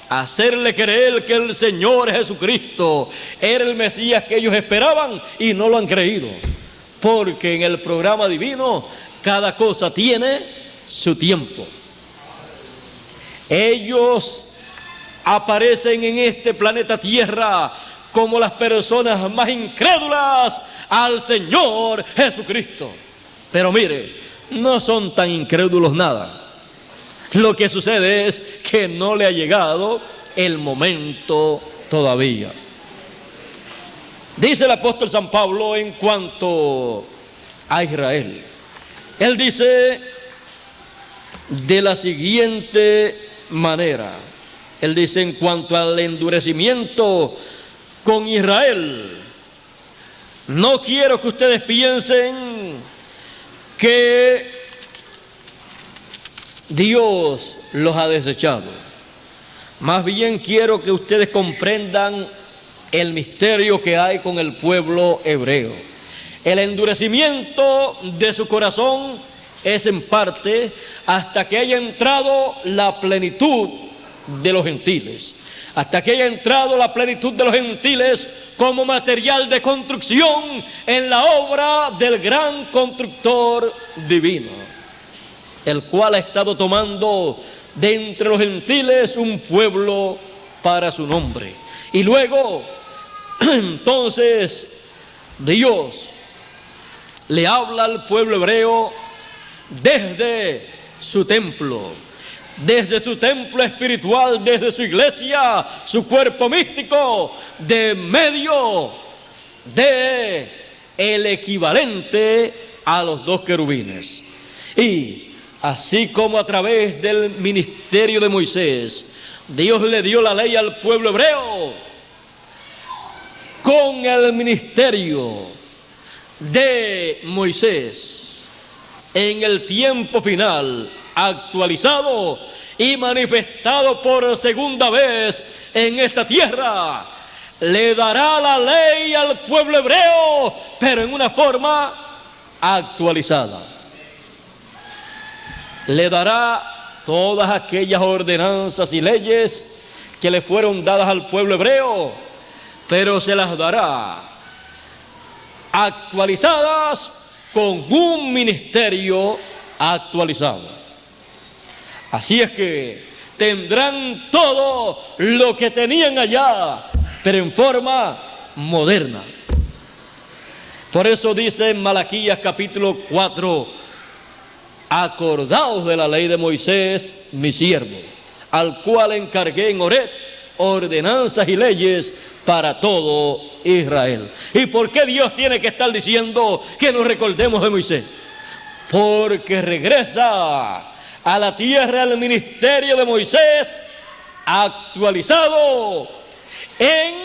A: hacerle creer que el Señor Jesucristo era el Mesías que ellos esperaban, y no lo han creído, porque en el programa divino cada cosa tiene su tiempo. Ellos aparecen en este planeta Tierra como las personas más incrédulas al Señor Jesucristo. Pero mire, no son tan incrédulos nada. Lo que sucede es que no le ha llegado el momento todavía. Dice el apóstol San Pablo en cuanto a Israel. Él dice de la siguiente manera. Él dice en cuanto al endurecimiento con Israel: no quiero que ustedes piensen que Dios los ha desechado. Más bien quiero que ustedes comprendan el misterio que hay con el pueblo hebreo. El endurecimiento de su corazón es en parte hasta que haya entrado la plenitud de los gentiles. Hasta que haya entrado la plenitud de los gentiles como material de construcción en la obra del gran constructor divino, el cual ha estado tomando de entre los gentiles un pueblo para su nombre. Y luego, entonces, Dios le habla al pueblo hebreo desde su templo espiritual, desde su iglesia, su cuerpo místico, de medio de el equivalente a los dos querubines. Y así como a través del ministerio de Moisés, Dios le dio la ley al pueblo hebreo, con el ministerio de Moisés, en el tiempo final, actualizado y manifestado por segunda vez en esta tierra, le dará la ley al pueblo hebreo, pero en una forma actualizada. Le dará todas aquellas ordenanzas y leyes que le fueron dadas al pueblo hebreo, pero se las dará actualizadas con un ministerio actualizado. Así es que tendrán todo lo que tenían allá, pero en forma moderna. Por eso dice en Malaquías capítulo 4: acordaos de la ley de Moisés, mi siervo, al cual encargué en Horeb ordenanzas y leyes para todo Israel. ¿Y por qué Dios tiene que estar diciendo que nos recordemos de Moisés? Porque regresa a la tierra el ministerio de Moisés actualizado en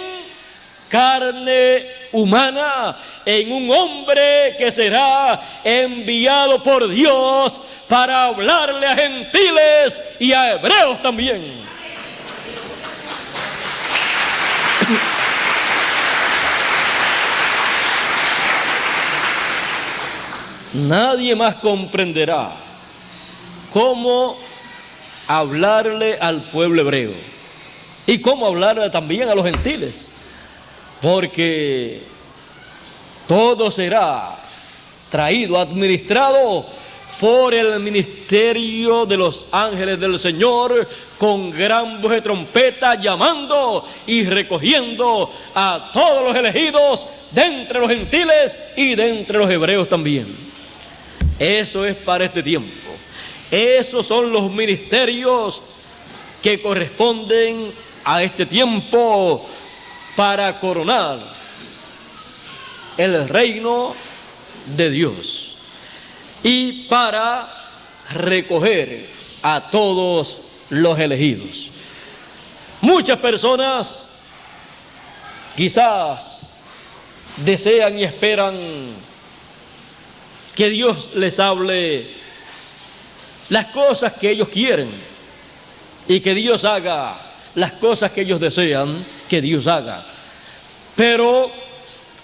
A: carne humana, en un hombre que será enviado por Dios para hablarle a gentiles y a hebreos también. Nadie más comprenderá cómo hablarle al pueblo hebreo y cómo hablarle también a los gentiles, porque todo será traído, administrado por el ministerio de los ángeles del Señor, con gran voz de trompeta, llamando y recogiendo a todos los elegidos de entre los gentiles y de entre los hebreos también. Eso es para este tiempo. Esos son los ministerios que corresponden a este tiempo para coronar el reino de Dios y para recoger a todos los elegidos. Muchas personas quizás desean y esperan que Dios les hable las cosas que ellos quieren y que Dios haga las cosas que ellos desean que Dios haga. Pero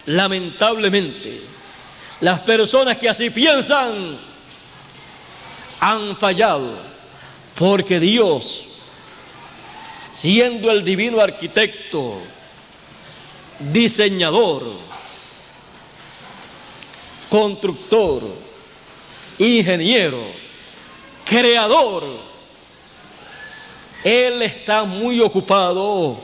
A: lamentablemente las personas que así piensan han fallado, porque Dios, siendo el divino arquitecto, diseñador, constructor, ingeniero, creador, Él está muy ocupado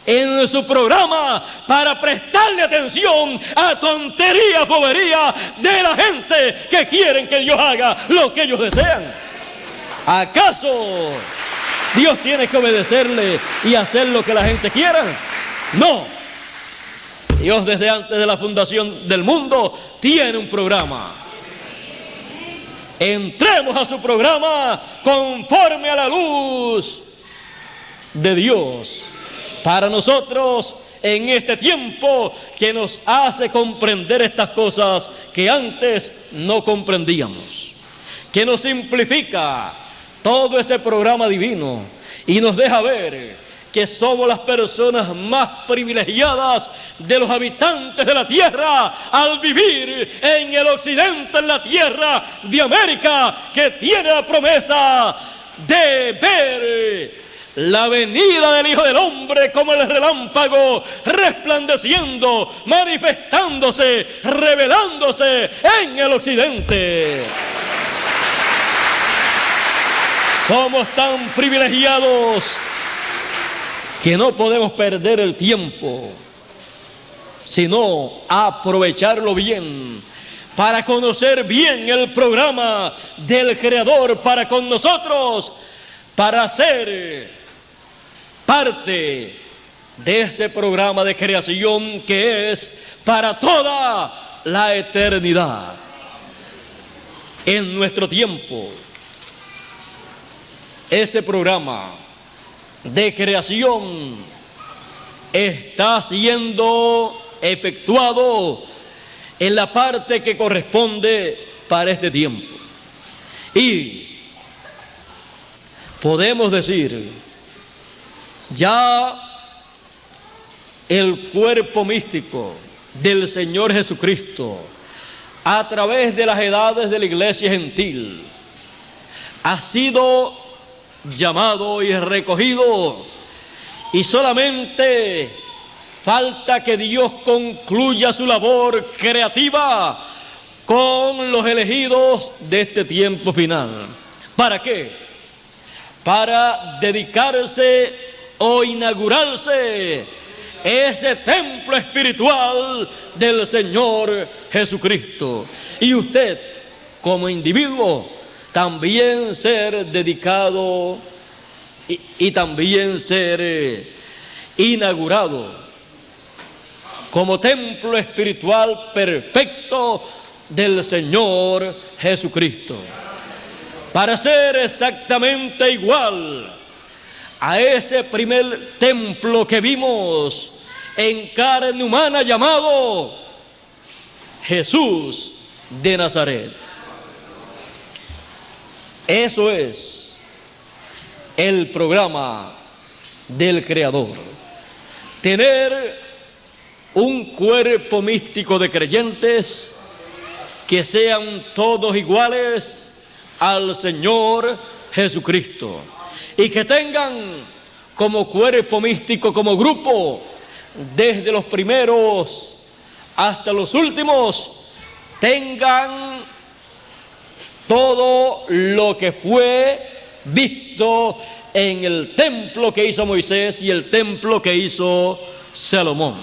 A: en su programa para prestarle atención a tonterías, boberías de la gente que quieren que Dios haga lo que ellos desean. ¿Acaso Dios tiene que obedecerle y hacer lo que la gente quiera? No. Dios desde antes de la fundación del mundo tiene un programa. Entremos a su programa conforme a la luz de Dios para nosotros en este tiempo que nos hace comprender estas cosas que antes no comprendíamos, que nos simplifica todo ese programa divino y nos deja ver que somos las personas más privilegiadas de los habitantes de la tierra al vivir en el occidente, en la tierra de América, que tiene la promesa de ver la venida del Hijo del Hombre como el relámpago, resplandeciendo, manifestándose, revelándose en el occidente. Somos tan privilegiados que no podemos perder el tiempo, sino aprovecharlo bien para conocer bien el programa del Creador para con nosotros, para ser parte de ese programa de creación que es para toda la eternidad. En nuestro tiempo, ese programa de creación está siendo efectuado en la parte que corresponde para este tiempo. Y podemos decir, ya el cuerpo místico del Señor Jesucristo, a través de las edades de la iglesia gentil, ha sido llamado y recogido, y solamente falta que Dios concluya su labor creativa con los elegidos de este tiempo final. ¿Para qué? Para dedicarse o inaugurarse ese templo espiritual del Señor Jesucristo, y usted como individuo también ser dedicado y también ser inaugurado como templo espiritual perfecto del Señor Jesucristo, para ser exactamente igual a ese primer templo que vimos en carne humana llamado Jesús de Nazaret. Eso es el programa del Creador. Tener un cuerpo místico de creyentes que sean todos iguales al Señor Jesucristo, y que tengan como cuerpo místico, como grupo, desde los primeros hasta los últimos, tengan todo lo que fue visto en el templo que hizo Moisés y el templo que hizo Salomón.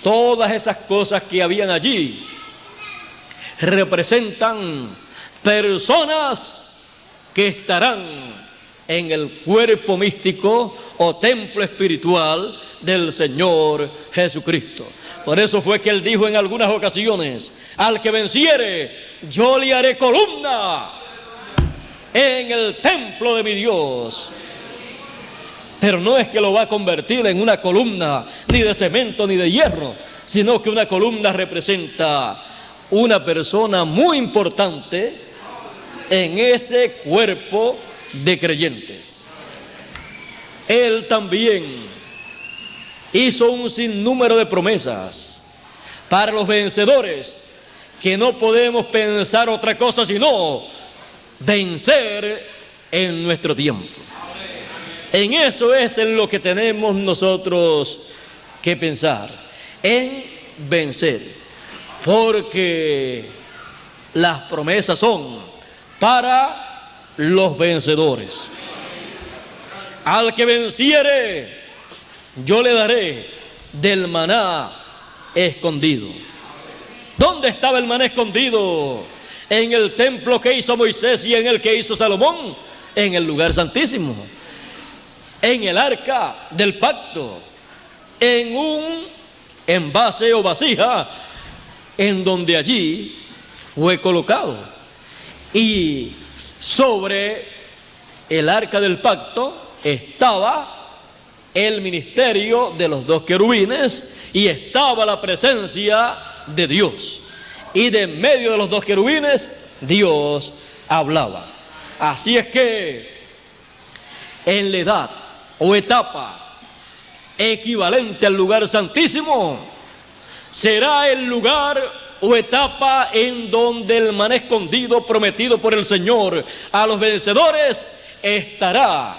A: Todas esas cosas que habían allí representan personas que estarán en el cuerpo místico o templo espiritual del Señor Jesucristo. Por eso fue que él dijo en algunas ocasiones: al que venciere, yo le haré columna en el templo de mi Dios. Pero no es que lo va a convertir en una columna ni de cemento ni de hierro, sino que una columna representa una persona muy importante en ese cuerpo de creyentes. Él también hizo un sinnúmero de promesas para los vencedores, que no podemos pensar otra cosa sino vencer en nuestro tiempo. En eso es en lo que tenemos nosotros que pensar, en vencer, porque las promesas son para los vencedores. Al que venciere, yo le daré del maná escondido. ¿Dónde estaba el maná escondido? en el templo que hizo Moisés y en el que hizo Salomón, en el lugar santísimo, en el arca del pacto, en un envase o vasija, en donde allí fue colocado. Y sobre el arca del pacto estaba el ministerio de los dos querubines y estaba la presencia de Dios. Y de en medio de los dos querubines, Dios hablaba. Así es que en la edad o etapa equivalente al lugar santísimo, será el lugar o etapa en donde el maná escondido prometido por el Señor a los vencedores estará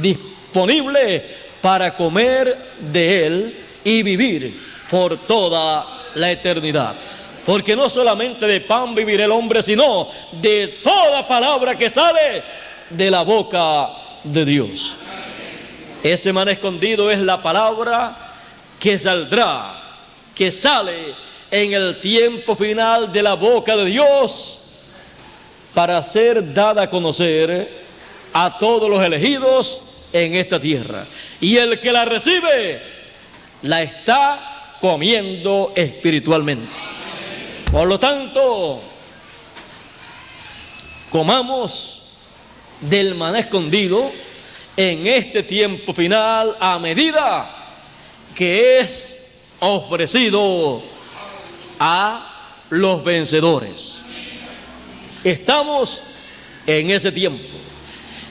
A: disponible para comer de él y vivir por toda la eternidad. Porque no solamente de pan vivirá el hombre, sino de toda palabra que sale de la boca de Dios. Ese maná escondido es la palabra que saldrá, que sale en el tiempo final de la boca de Dios para ser dada a conocer a todos los elegidos en esta tierra. Y el que la recibe, la está comiendo espiritualmente. Por lo tanto, comamos del maná escondido en este tiempo final a medida que es ofrecido a los vencedores. Estamos en ese tiempo.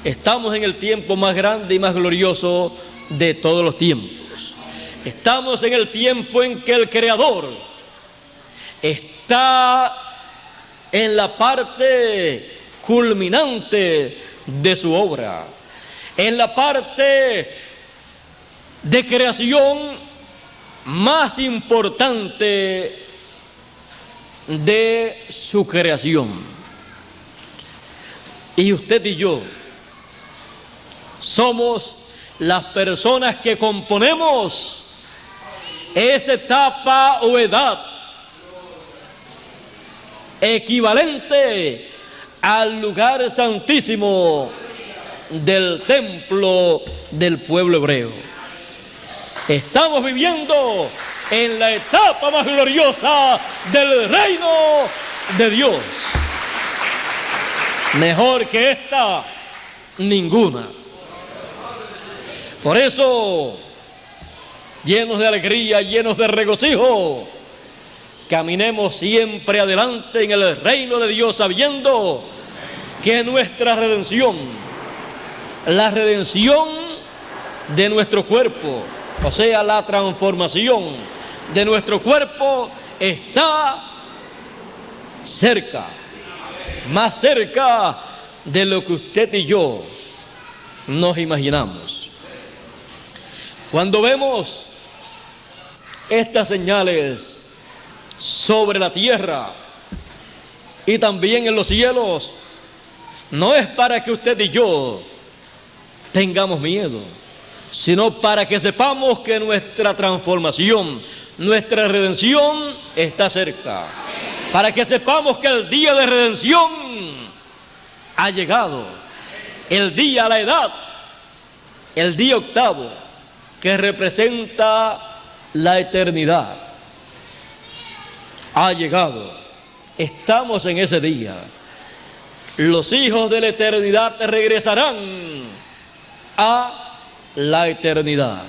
A: Estamos en el tiempo más grande y más glorioso de todos los tiempos. Estamos en el tiempo en que el Creador está en la parte culminante de su obra, en la parte de creación más importante de su creación. Y usted y yo somos las personas que componemos esa etapa o edad equivalente al lugar santísimo del templo del pueblo hebreo. Estamos viviendo en la etapa más gloriosa del reino de Dios. Mejor que esta, ninguna. Por eso, llenos de alegría, llenos de regocijo, caminemos siempre adelante en el reino de Dios, sabiendo que nuestra redención, la redención de nuestro cuerpo, o sea, la transformación de nuestro cuerpo, está cerca, más cerca de lo que usted y yo nos imaginamos. Cuando vemos estas señales sobre la tierra y también en los cielos, no es para que usted y yo tengamos miedo, sino para que sepamos que nuestra transformación, nuestra redención está cerca. Para que sepamos que el día de redención ha llegado. El día, la edad, el día octavo, que representa la eternidad, ha llegado. Estamos en ese día. Los hijos de la eternidad regresarán a la eternidad,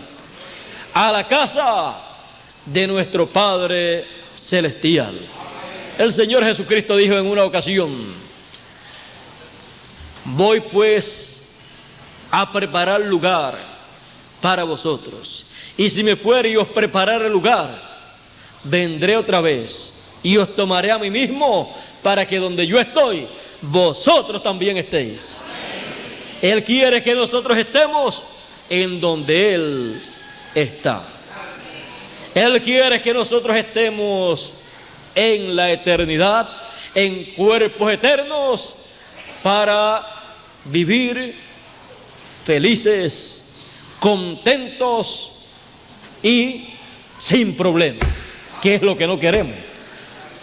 A: a la casa de nuestro Padre Celestial. El Señor Jesucristo dijo en una ocasión: voy pues a preparar lugar para vosotros, y si me fuere y os preparare lugar, vendré otra vez y os tomaré a mí mismo, para que donde yo estoy, vosotros también estéis. Él quiere que nosotros estemos en donde Él está. Él quiere que nosotros estemos en la eternidad, en cuerpos eternos, para vivir felices, contentos y sin problemas, que es lo que no queremos.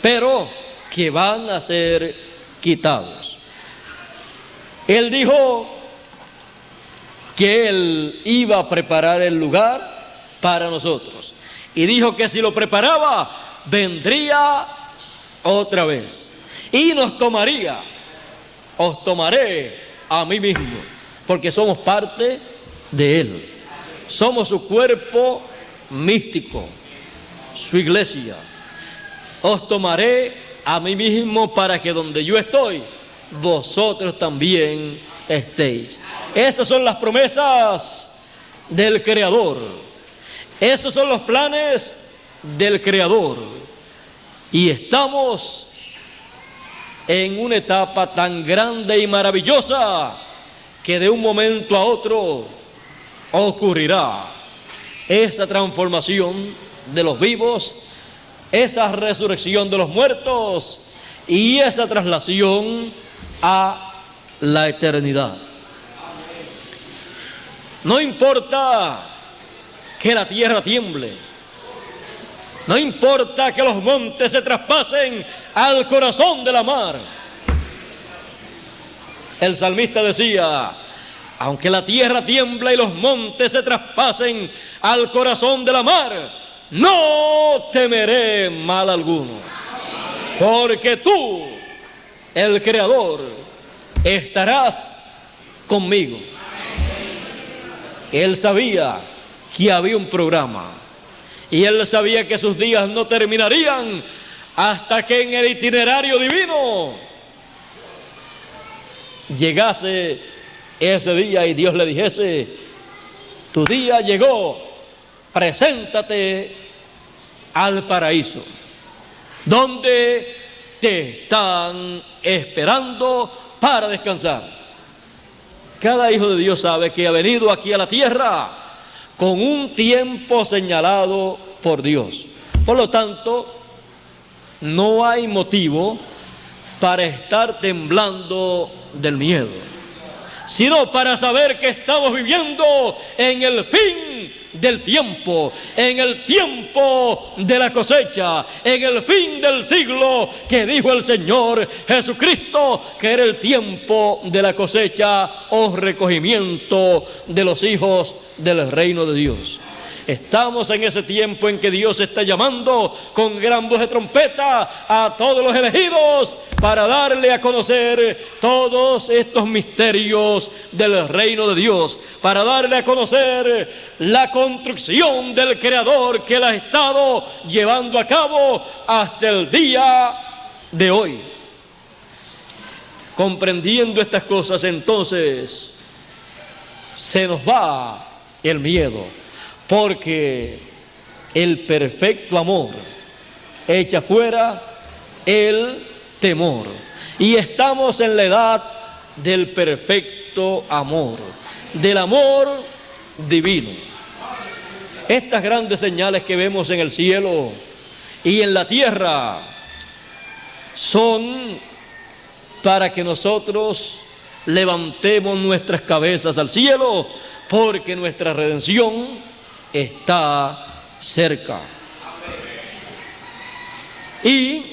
A: Pero que van a ser quitados. Él dijo que Él iba a preparar el lugar para nosotros. Y dijo que si lo preparaba, vendría otra vez. Y nos tomaría. Os tomaré a mí mismo, porque somos parte de Él. Somos su cuerpo místico, su iglesia. Os tomaré a mí mismo para que donde yo estoy, vosotros también estéis. Esas son las promesas del Creador. Esos son los planes del Creador. Y estamos en una etapa tan grande y maravillosa que de un momento a otro ocurrirá esa transformación de los vivos, esa resurrección de los muertos y esa traslación a la eternidad. No importa que la tierra tiemble, no importa que los montes se traspasen al corazón de la mar. El salmista decía: aunque la tierra tiembla y los montes se traspasen al corazón de la mar, no temeré mal alguno, porque tú, el Creador, estarás conmigo. Él sabía que había un programa y él sabía que sus días no terminarían hasta que en el itinerario divino llegase ese día y Dios le dijese: tu día llegó, preséntate al paraíso, donde te están esperando para descansar. Cada hijo de Dios sabe que ha venido aquí a la tierra con un tiempo señalado por Dios. Por lo tanto, no hay motivo para estar temblando del miedo, sino para saber que estamos viviendo en el fin del tiempo, en el tiempo de la cosecha, en el fin del siglo, que dijo el Señor Jesucristo que era el tiempo de la cosecha o recogimiento de los hijos del reino de Dios. Estamos en ese tiempo en que Dios está llamando con gran voz de trompeta a todos los elegidos para darle a conocer todos estos misterios del reino de Dios, para darle a conocer la construcción del Creador que Él ha estado llevando a cabo hasta el día de hoy. Comprendiendo estas cosas, entonces se nos va el miedo, porque el perfecto amor echa fuera el temor. Y estamos en la edad del perfecto amor, del amor divino. Estas grandes señales que vemos en el cielo y en la tierra son para que nosotros levantemos nuestras cabezas al cielo, porque nuestra redención está cerca. Y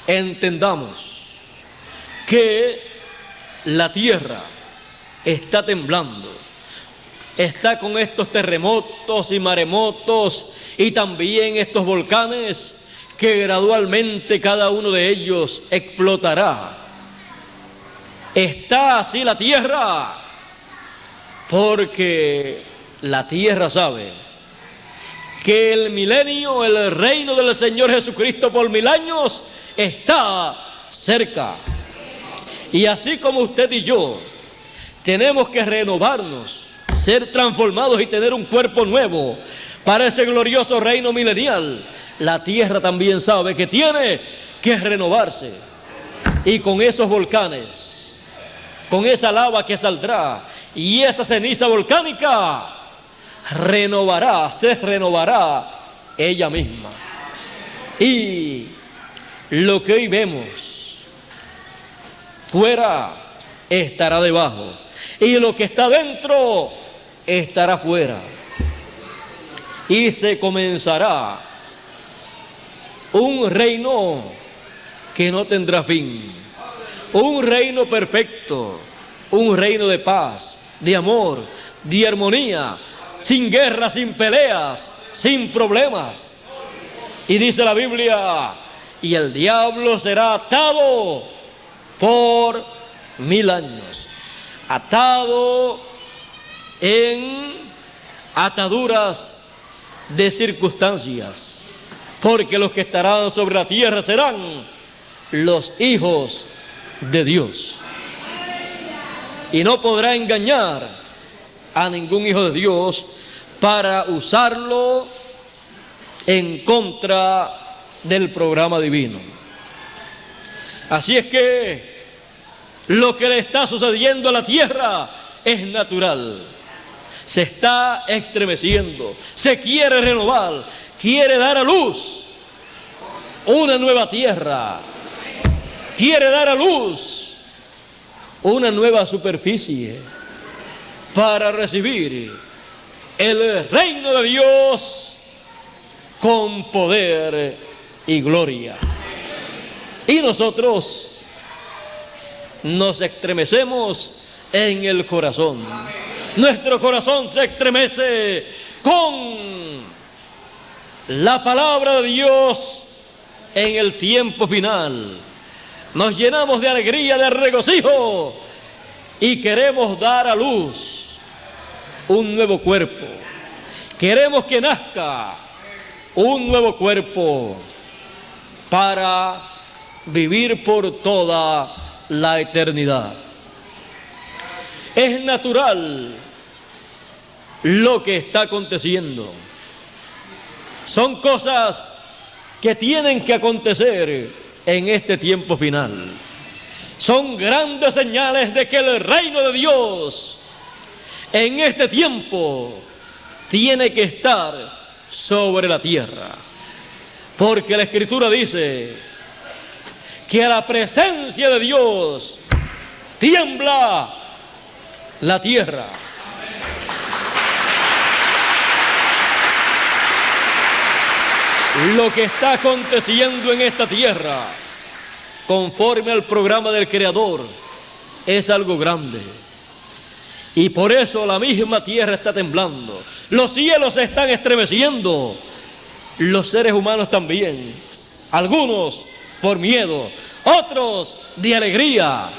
A: entendamos que la tierra está temblando, está con estos terremotos y maremotos y también estos volcanes que gradualmente cada uno de ellos explotará. Está así la tierra porque la tierra sabe que el milenio, el reino del Señor Jesucristo por 1000 años está cerca. Y así como usted y yo tenemos que renovarnos, ser transformados y tener un cuerpo nuevo para ese glorioso reino milenial, la tierra también sabe que tiene que renovarse. Y con esos volcanes, con esa lava que saldrá y esa ceniza volcánica, se renovará ella misma. Y lo que hoy vemos fuera estará debajo, y lo que está dentro estará fuera, y se comenzará un reino que no tendrá fin. Un reino perfecto, un reino de paz, de amor, de armonía, sin guerras, sin peleas, sin problemas. Y dice la Biblia, y el diablo será atado por 1000 años, atado en ataduras de circunstancias, porque los que estarán sobre la tierra serán los hijos de Dios. Y no podrá engañar a ningún hijo de Dios para usarlo en contra del programa divino. Así es que lo que le está sucediendo a la tierra es natural. Se está estremeciendo, se quiere renovar, quiere dar a luz una nueva tierra, quiere dar a luz una nueva superficie para recibir el reino de Dios con poder y gloria. Y nosotros nos estremecemos en el corazón. Nuestro corazón se estremece con la palabra de Dios en el tiempo final. Nos llenamos de alegría, de regocijo y queremos dar a luz un nuevo cuerpo. Queremos que nazca un nuevo cuerpo para vivir por toda la eternidad. Es natural lo que está aconteciendo. Son cosas que tienen que acontecer en este tiempo final. Son grandes señales de que el reino de Dios en este tiempo tiene que estar sobre la tierra. Porque la Escritura dice que a la presencia de Dios tiembla la tierra. Lo que está aconteciendo en esta tierra, conforme al programa del Creador, es algo grande. Y por eso la misma tierra está temblando. Los cielos se están estremeciendo. Los seres humanos también. Algunos por miedo, otros de alegría.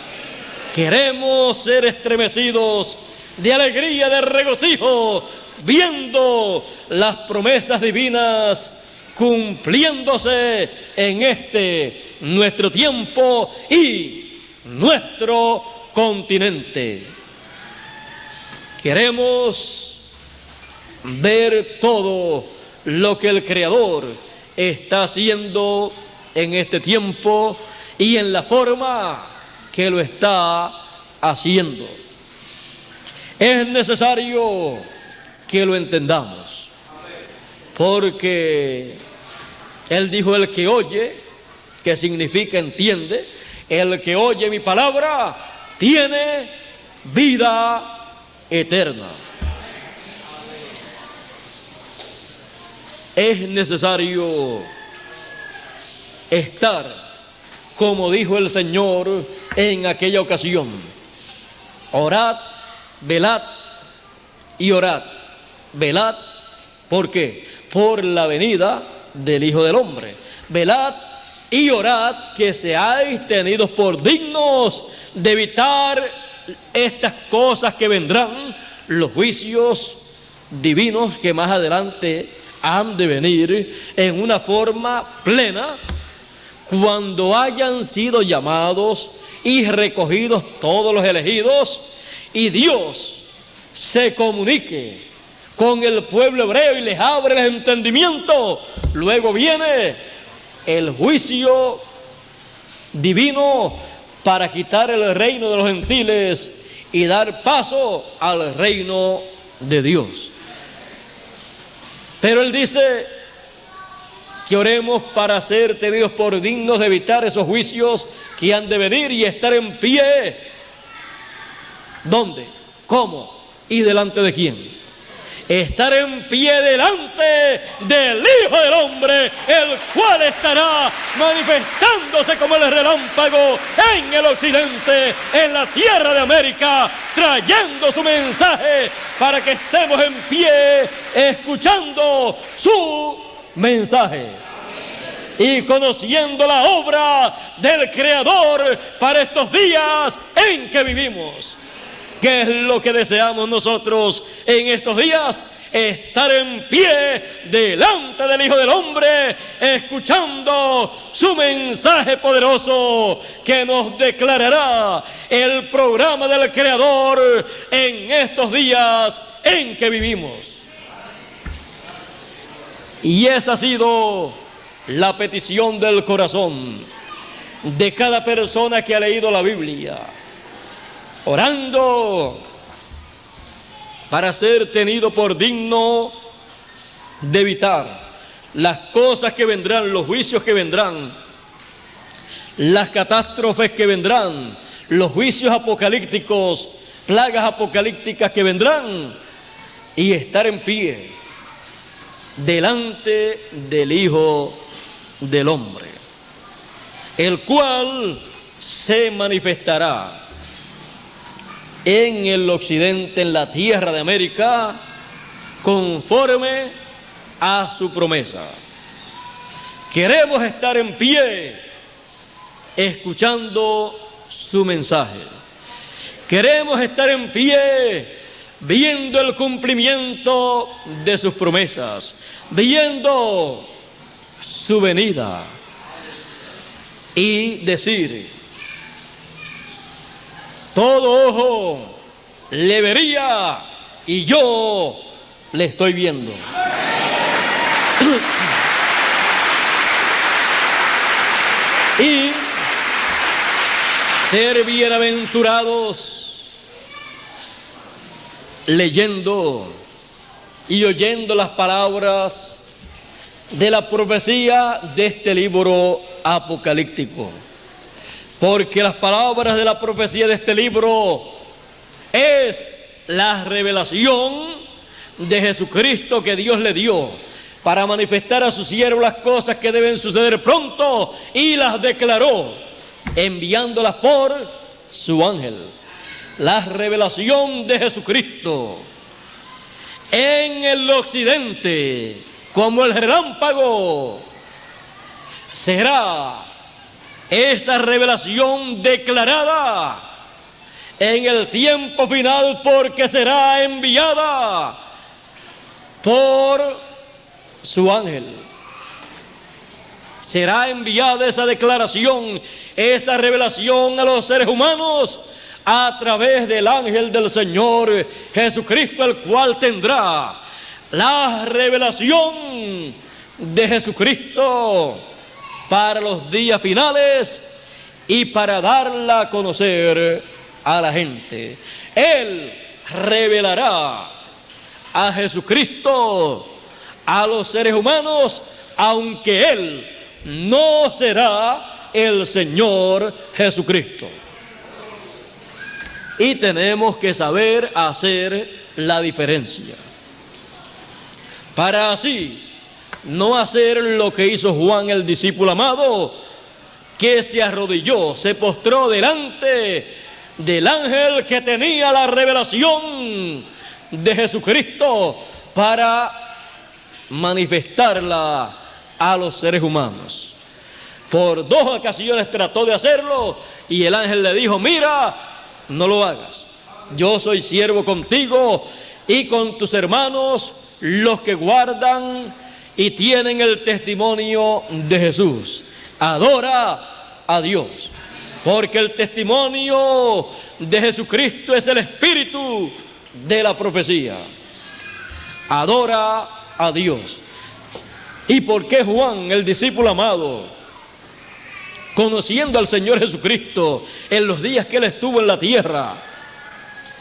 A: Queremos ser estremecidos de alegría, de regocijo, viendo las promesas divinas cumpliéndose en este nuestro tiempo y nuestro continente. Queremos ver todo lo que el Creador está haciendo en este tiempo y en la forma que lo está haciendo. Es necesario que lo entendamos, porque Él dijo: el que oye, que significa entiende, el que oye mi palabra tiene vida eterna. Es necesario estar, como dijo el Señor en aquella ocasión: orad, velad y orad. Velad, ¿por qué? Por la venida del Hijo del Hombre. Velad y orad, que seáis tenidos por dignos de evitar estas cosas que vendrán, los juicios divinos que más adelante han de venir en una forma plena, cuando hayan sido llamados y recogidos todos los elegidos y Dios se comunique con el pueblo hebreo y les abre el entendimiento. Luego viene el juicio divino para quitar el reino de los gentiles y dar paso al reino de Dios. Pero Él dice que oremos para ser tenidos por dignos de evitar esos juicios que han de venir y estar en pie. ¿Dónde? ¿Cómo? ¿Y delante de quién? estar en pie delante del Hijo del Hombre, el cual estará manifestándose como el relámpago en el occidente, en la tierra de América, trayendo su mensaje para que estemos en pie escuchando su mensaje y conociendo la obra del Creador para estos días en que vivimos. ¿Qué es lo que deseamos nosotros en estos días? Estar en pie delante del Hijo del Hombre, escuchando su mensaje poderoso que nos declarará el programa del Creador en estos días en que vivimos. Y esa ha sido la petición del corazón de cada persona que ha leído la Biblia, orando para ser tenido por digno de evitar las cosas que vendrán, los juicios que vendrán, las catástrofes que vendrán, los juicios apocalípticos, plagas apocalípticas que vendrán, y estar en pie delante del Hijo del Hombre, el cual se manifestará en el occidente, en la tierra de América, conforme a su promesa. Queremos estar en pie escuchando su mensaje. Queremos estar en pie viendo el cumplimiento de sus promesas, viendo su venida y decir: todo ojo le vería y yo le estoy viendo. Y ser bienaventurados leyendo y oyendo las palabras de la profecía de este libro apocalíptico. Porque las palabras de la profecía de este libro es la revelación de Jesucristo que Dios le dio para manifestar a su siervo las cosas que deben suceder pronto, y las declaró enviándolas por su ángel. La revelación de Jesucristo en el occidente, como el relámpago, será esa revelación declarada en el tiempo final, porque será enviada por su ángel. Será enviada esa declaración, esa revelación a los seres humanos a través del ángel del Señor Jesucristo, el cual tendrá la revelación de Jesucristo para los días finales y para darla a conocer a la gente. Él revelará a Jesucristo a los seres humanos, aunque Él no será el Señor Jesucristo. Y tenemos que saber hacer la diferencia, para así no hacer lo que hizo Juan, el discípulo amado, que se arrodilló, se postró delante del ángel que tenía la revelación de Jesucristo para manifestarla a los seres humanos. Por 2 ocasiones trató de hacerlo y el ángel le dijo: mira, no lo hagas. Yo soy siervo contigo y con tus hermanos, los que guardan y tienen el testimonio de Jesús. Adora a Dios, porque el testimonio de Jesucristo es el espíritu de la profecía. Adora a Dios. ¿Y por qué Juan, el discípulo amado, conociendo al Señor Jesucristo en los días que Él estuvo en la tierra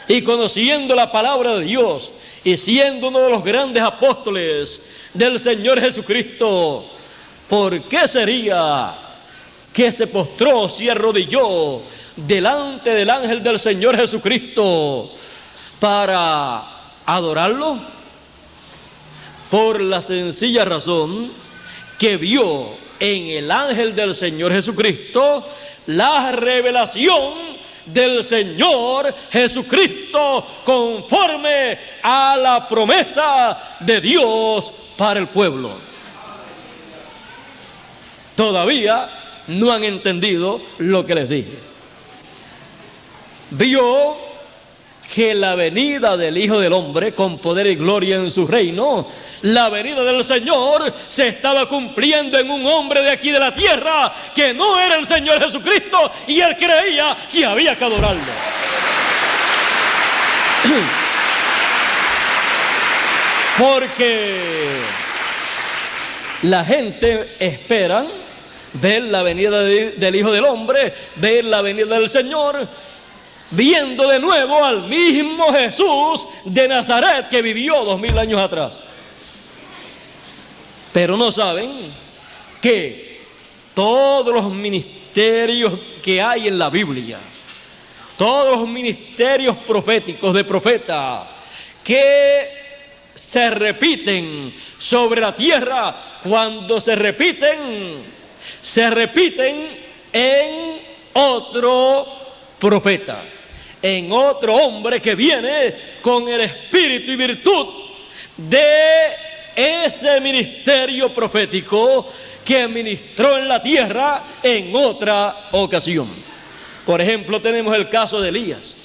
A: y conociendo la palabra de Dios y siendo uno de los grandes apóstoles del Señor Jesucristo, por qué sería que se postró, se arrodilló delante del ángel del Señor Jesucristo para adorarlo? por la sencilla razón que vio en el ángel del Señor Jesucristo la revelación del Señor Jesucristo conforme a la promesa de Dios para el pueblo. Todavía no han entendido lo que les dije. Vio que la venida del Hijo del Hombre con poder y gloria en su reino, la venida del Señor se estaba cumpliendo en un hombre de aquí de la tierra que no era el Señor Jesucristo, y él creía que había que adorarlo. Porque la gente espera ver la venida del Hijo del Hombre, ver la venida del Señor, viendo de nuevo al mismo Jesús de Nazaret que vivió 2000 años atrás. Pero no saben que todos los ministerios que hay en la Biblia, todos los ministerios proféticos de profeta que se repiten sobre la tierra, cuando se repiten en otro profeta, en otro hombre que viene con el espíritu y virtud de ese ministerio profético que ministró en la tierra en otra ocasión. Por ejemplo, tenemos el caso de Elías.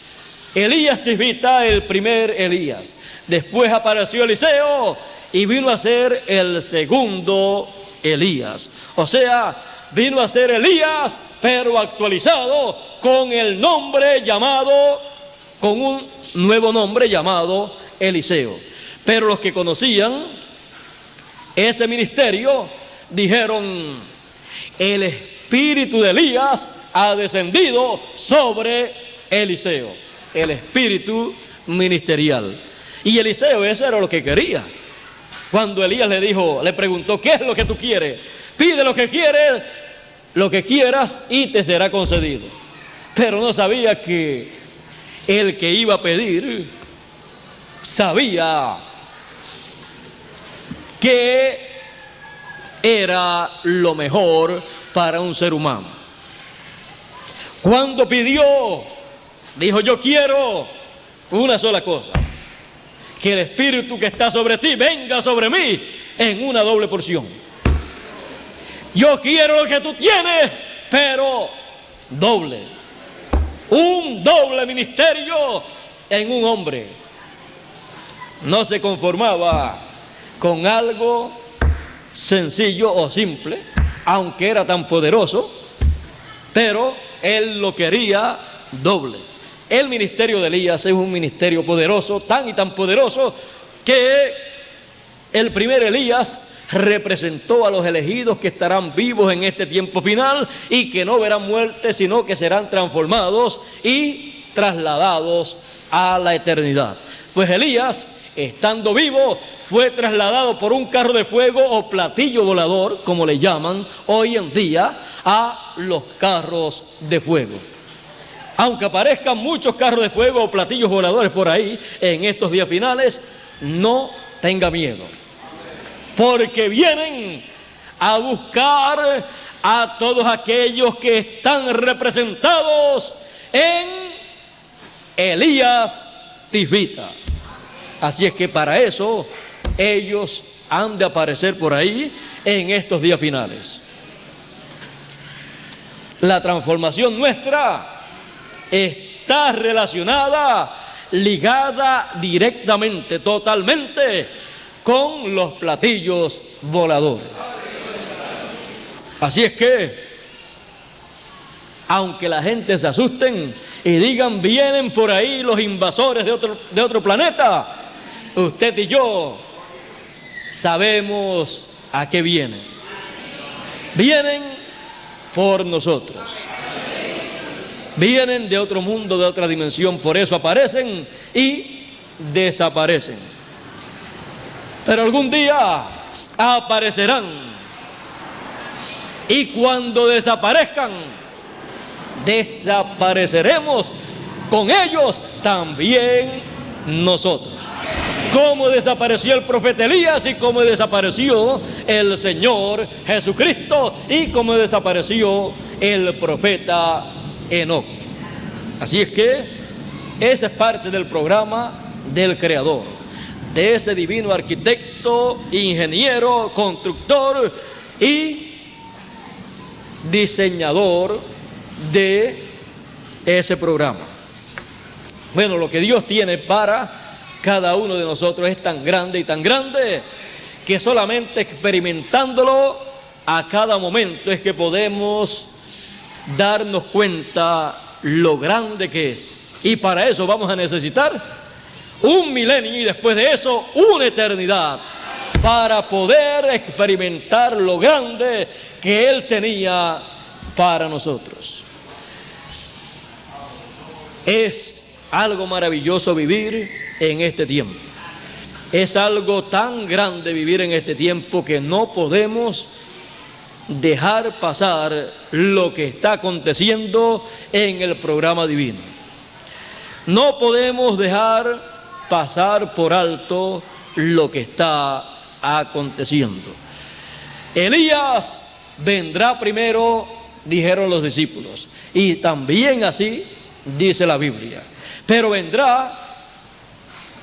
A: Elías Tisbita, el primer Elías. Después apareció Eliseo y vino a ser el segundo Elías. O sea, vino a ser Elías, pero actualizado con el nombre llamado, con un nuevo nombre llamado Eliseo. Pero los que conocían ese ministerio dijeron: el espíritu de Elías ha descendido sobre Eliseo, el espíritu ministerial. Y Eliseo, eso era lo que quería. Cuando Elías le preguntó: ¿qué es lo que tú quieres? Pide lo que quieres, lo que quieras, y te será concedido. Pero no sabía que el que iba a pedir sabía que era lo mejor para un ser humano. Cuando pidió, dijo: yo quiero una sola cosa, que el espíritu que está sobre ti venga sobre mí en una doble porción. Yo quiero lo que tú tienes, pero doble. Un doble ministerio en un hombre. No se conformaba con algo sencillo o simple, aunque era tan poderoso, pero él lo quería doble. El ministerio de Elías es un ministerio poderoso, tan y tan poderoso, que el primer Elías representó a los elegidos que estarán vivos en este tiempo final y que no verán muerte, sino que serán transformados y trasladados a la eternidad. Pues Elías, estando vivo, fue trasladado por un carro de fuego o platillo volador, como le llaman hoy en día a los carros de fuego. Aunque aparezcan muchos carros de fuego o platillos voladores por ahí en estos días finales, no tenga miedo, porque vienen a buscar a todos aquellos que están representados en Elías Tisbita. Así es que para eso ellos han de aparecer por ahí en estos días finales. La transformación nuestra está relacionada, ligada directamente, totalmente con los platillos voladores. Así es que, aunque la gente se asusten y digan: vienen por ahí los invasores de otro planeta, usted y yo sabemos a qué vienen. Vienen por nosotros. Vienen de otro mundo, de otra dimensión. Por eso aparecen y desaparecen. Pero algún día aparecerán. Y cuando desaparezcan, desapareceremos con ellos también nosotros. cómo desapareció el profeta Elías y cómo desapareció el Señor Jesucristo y cómo desapareció el profeta Enoc. Así es que esa es parte del programa del Creador, de ese divino arquitecto, ingeniero, constructor y diseñador de ese programa. Bueno, lo que Dios tiene para cada uno de nosotros es tan grande y tan grande que solamente experimentándolo a cada momento es que podemos darnos cuenta lo grande que es. Y para eso vamos a necesitar un milenio y después de eso una eternidad para poder experimentar lo grande que Él tenía para nosotros. Es algo maravilloso vivir en este tiempo. Es algo tan grande vivir en este tiempo que no podemos dejar pasar lo que está aconteciendo en el programa divino. No podemos dejar pasar por alto lo que está aconteciendo. Elías vendrá primero, dijeron los discípulos, y también así dice la Biblia, pero vendrá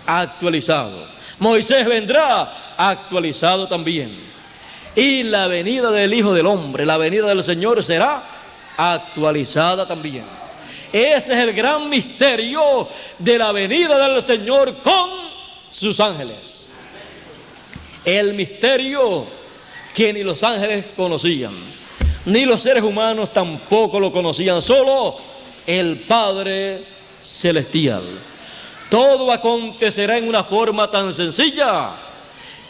A: actualizado. Moisés vendrá actualizado también. Y la venida del Hijo del Hombre, la venida del Señor será actualizada también. Ese es el gran misterio de la venida del Señor con sus ángeles. El misterio que ni los ángeles conocían, ni los seres humanos tampoco lo conocían, solo el Padre Celestial. Todo acontecerá en una forma tan sencilla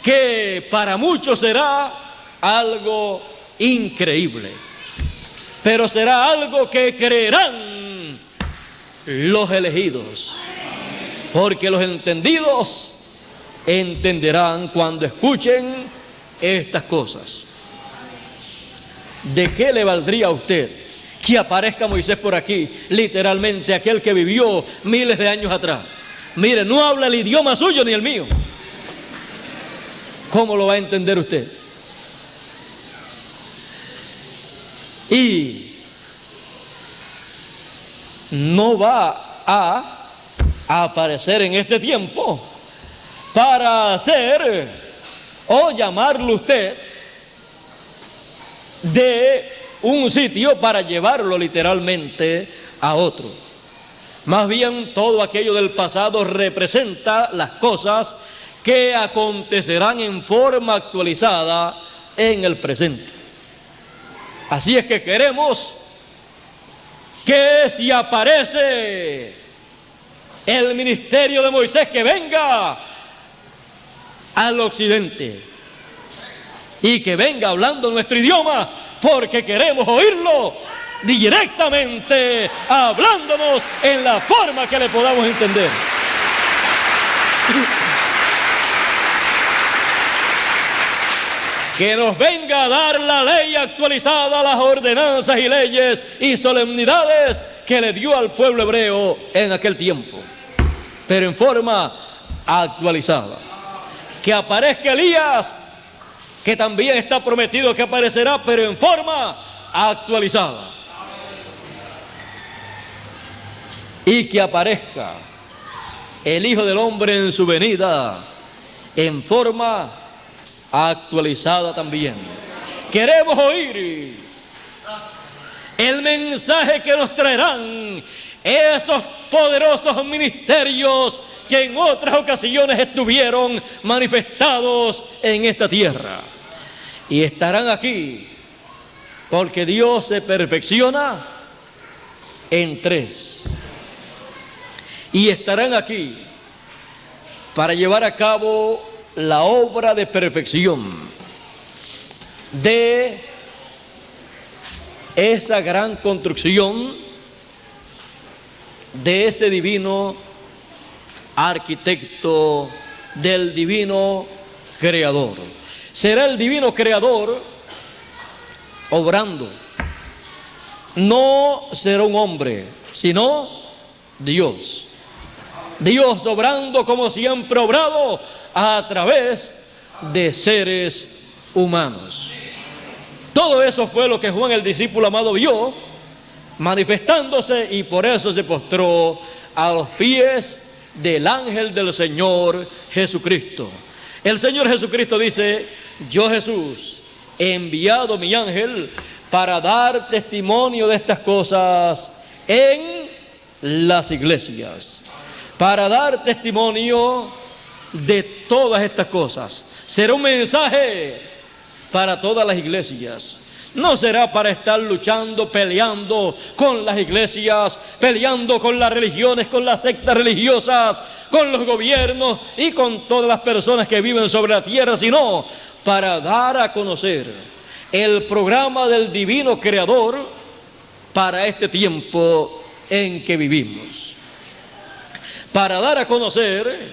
A: que para muchos será algo increíble, pero será algo que creerán los elegidos, porque los entendidos entenderán cuando escuchen estas cosas. ¿De qué le valdría a usted que aparezca Moisés por aquí, literalmente aquel que vivió miles de años atrás? Mire, no habla el idioma suyo ni el mío. ¿Cómo lo va a entender usted? Y no va a aparecer en este tiempo para hacer o llamarlo usted de un sitio para llevarlo literalmente a otro. Más bien todo aquello del pasado representa las cosas que acontecerán en forma actualizada en el presente. Así es que queremos que si aparece el ministerio de Moisés, que venga al occidente y que venga hablando nuestro idioma, porque queremos oírlo directamente, hablándonos en la forma que le podamos entender. Que nos venga a dar la ley actualizada, las ordenanzas y leyes y solemnidades que le dio al pueblo hebreo en aquel tiempo, pero en forma actualizada. Que aparezca Elías, que también está prometido que aparecerá, pero en forma actualizada. Y que aparezca el Hijo del Hombre en su venida en forma actualizada también. Queremos oír el mensaje que nos traerán esos poderosos ministerios que en otras ocasiones estuvieron manifestados en esta tierra. Y estarán aquí porque Dios se perfecciona en tres. Y estarán aquí para llevar a cabo la obra de perfección de esa gran construcción de ese divino arquitecto, del divino creador. Será el divino creador obrando. No será un hombre, sino Dios. Dios obrando como siempre ha obrado a través de seres humanos. Todo eso fue lo que Juan el discípulo amado vio manifestándose, y por eso se postró a los pies del ángel del Señor Jesucristo. El Señor Jesucristo dice: yo, Jesús, he enviado mi ángel para dar testimonio de estas cosas en las iglesias, para dar testimonio de todas estas cosas. Será un mensaje para todas las iglesias. No será para estar luchando, peleando con las iglesias, peleando con las religiones, con las sectas religiosas, con los gobiernos y con todas las personas que viven sobre la tierra, sino para dar a conocer el programa del divino creador para este tiempo en que vivimos. Para dar a conocer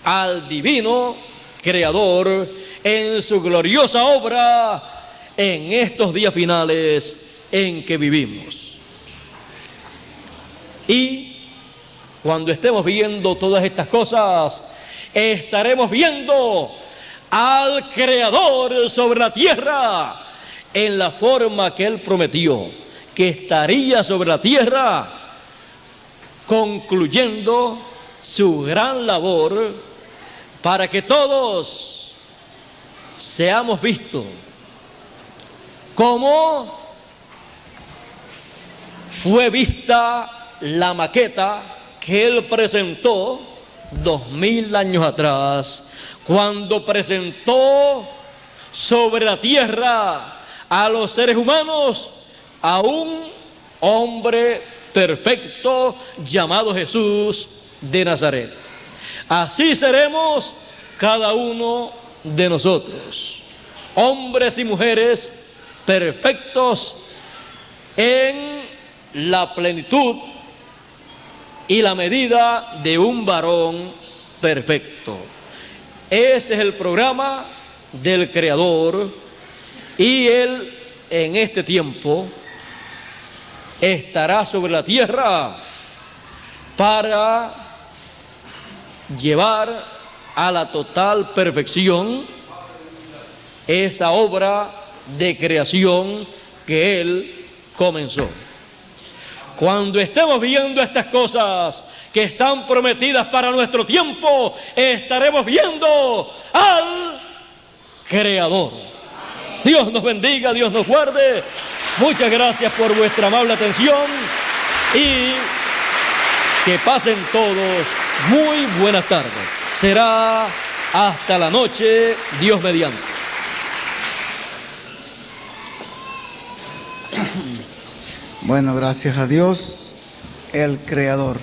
A: al divino creador en su gloriosa obra en estos días finales en que vivimos. Y cuando estemos viendo todas estas cosas, estaremos viendo al Creador sobre la tierra en la forma que Él prometió que estaría sobre la tierra, concluyendo su gran labor para que todos seamos vistos como fue vista la maqueta que Él presentó 2000 años atrás, cuando presentó sobre la tierra a los seres humanos a un hombre perfecto llamado Jesús de Nazaret. Así seremos cada uno de nosotros, hombres y mujeres perfectos en la plenitud y la medida de un varón perfecto. Ese es el programa del Creador, y Él en este tiempo estará sobre la tierra para llevar a la total perfección esa obra de creación que Él comenzó. Cuando estemos viendo estas cosas que están prometidas para nuestro tiempo, estaremos viendo al Creador. Dios nos bendiga, Dios nos guarde. Muchas gracias por vuestra amable atención y que pasen todos muy buenas tardes. Será hasta la noche, Dios mediante.
B: Bueno, gracias a Dios, el Creador.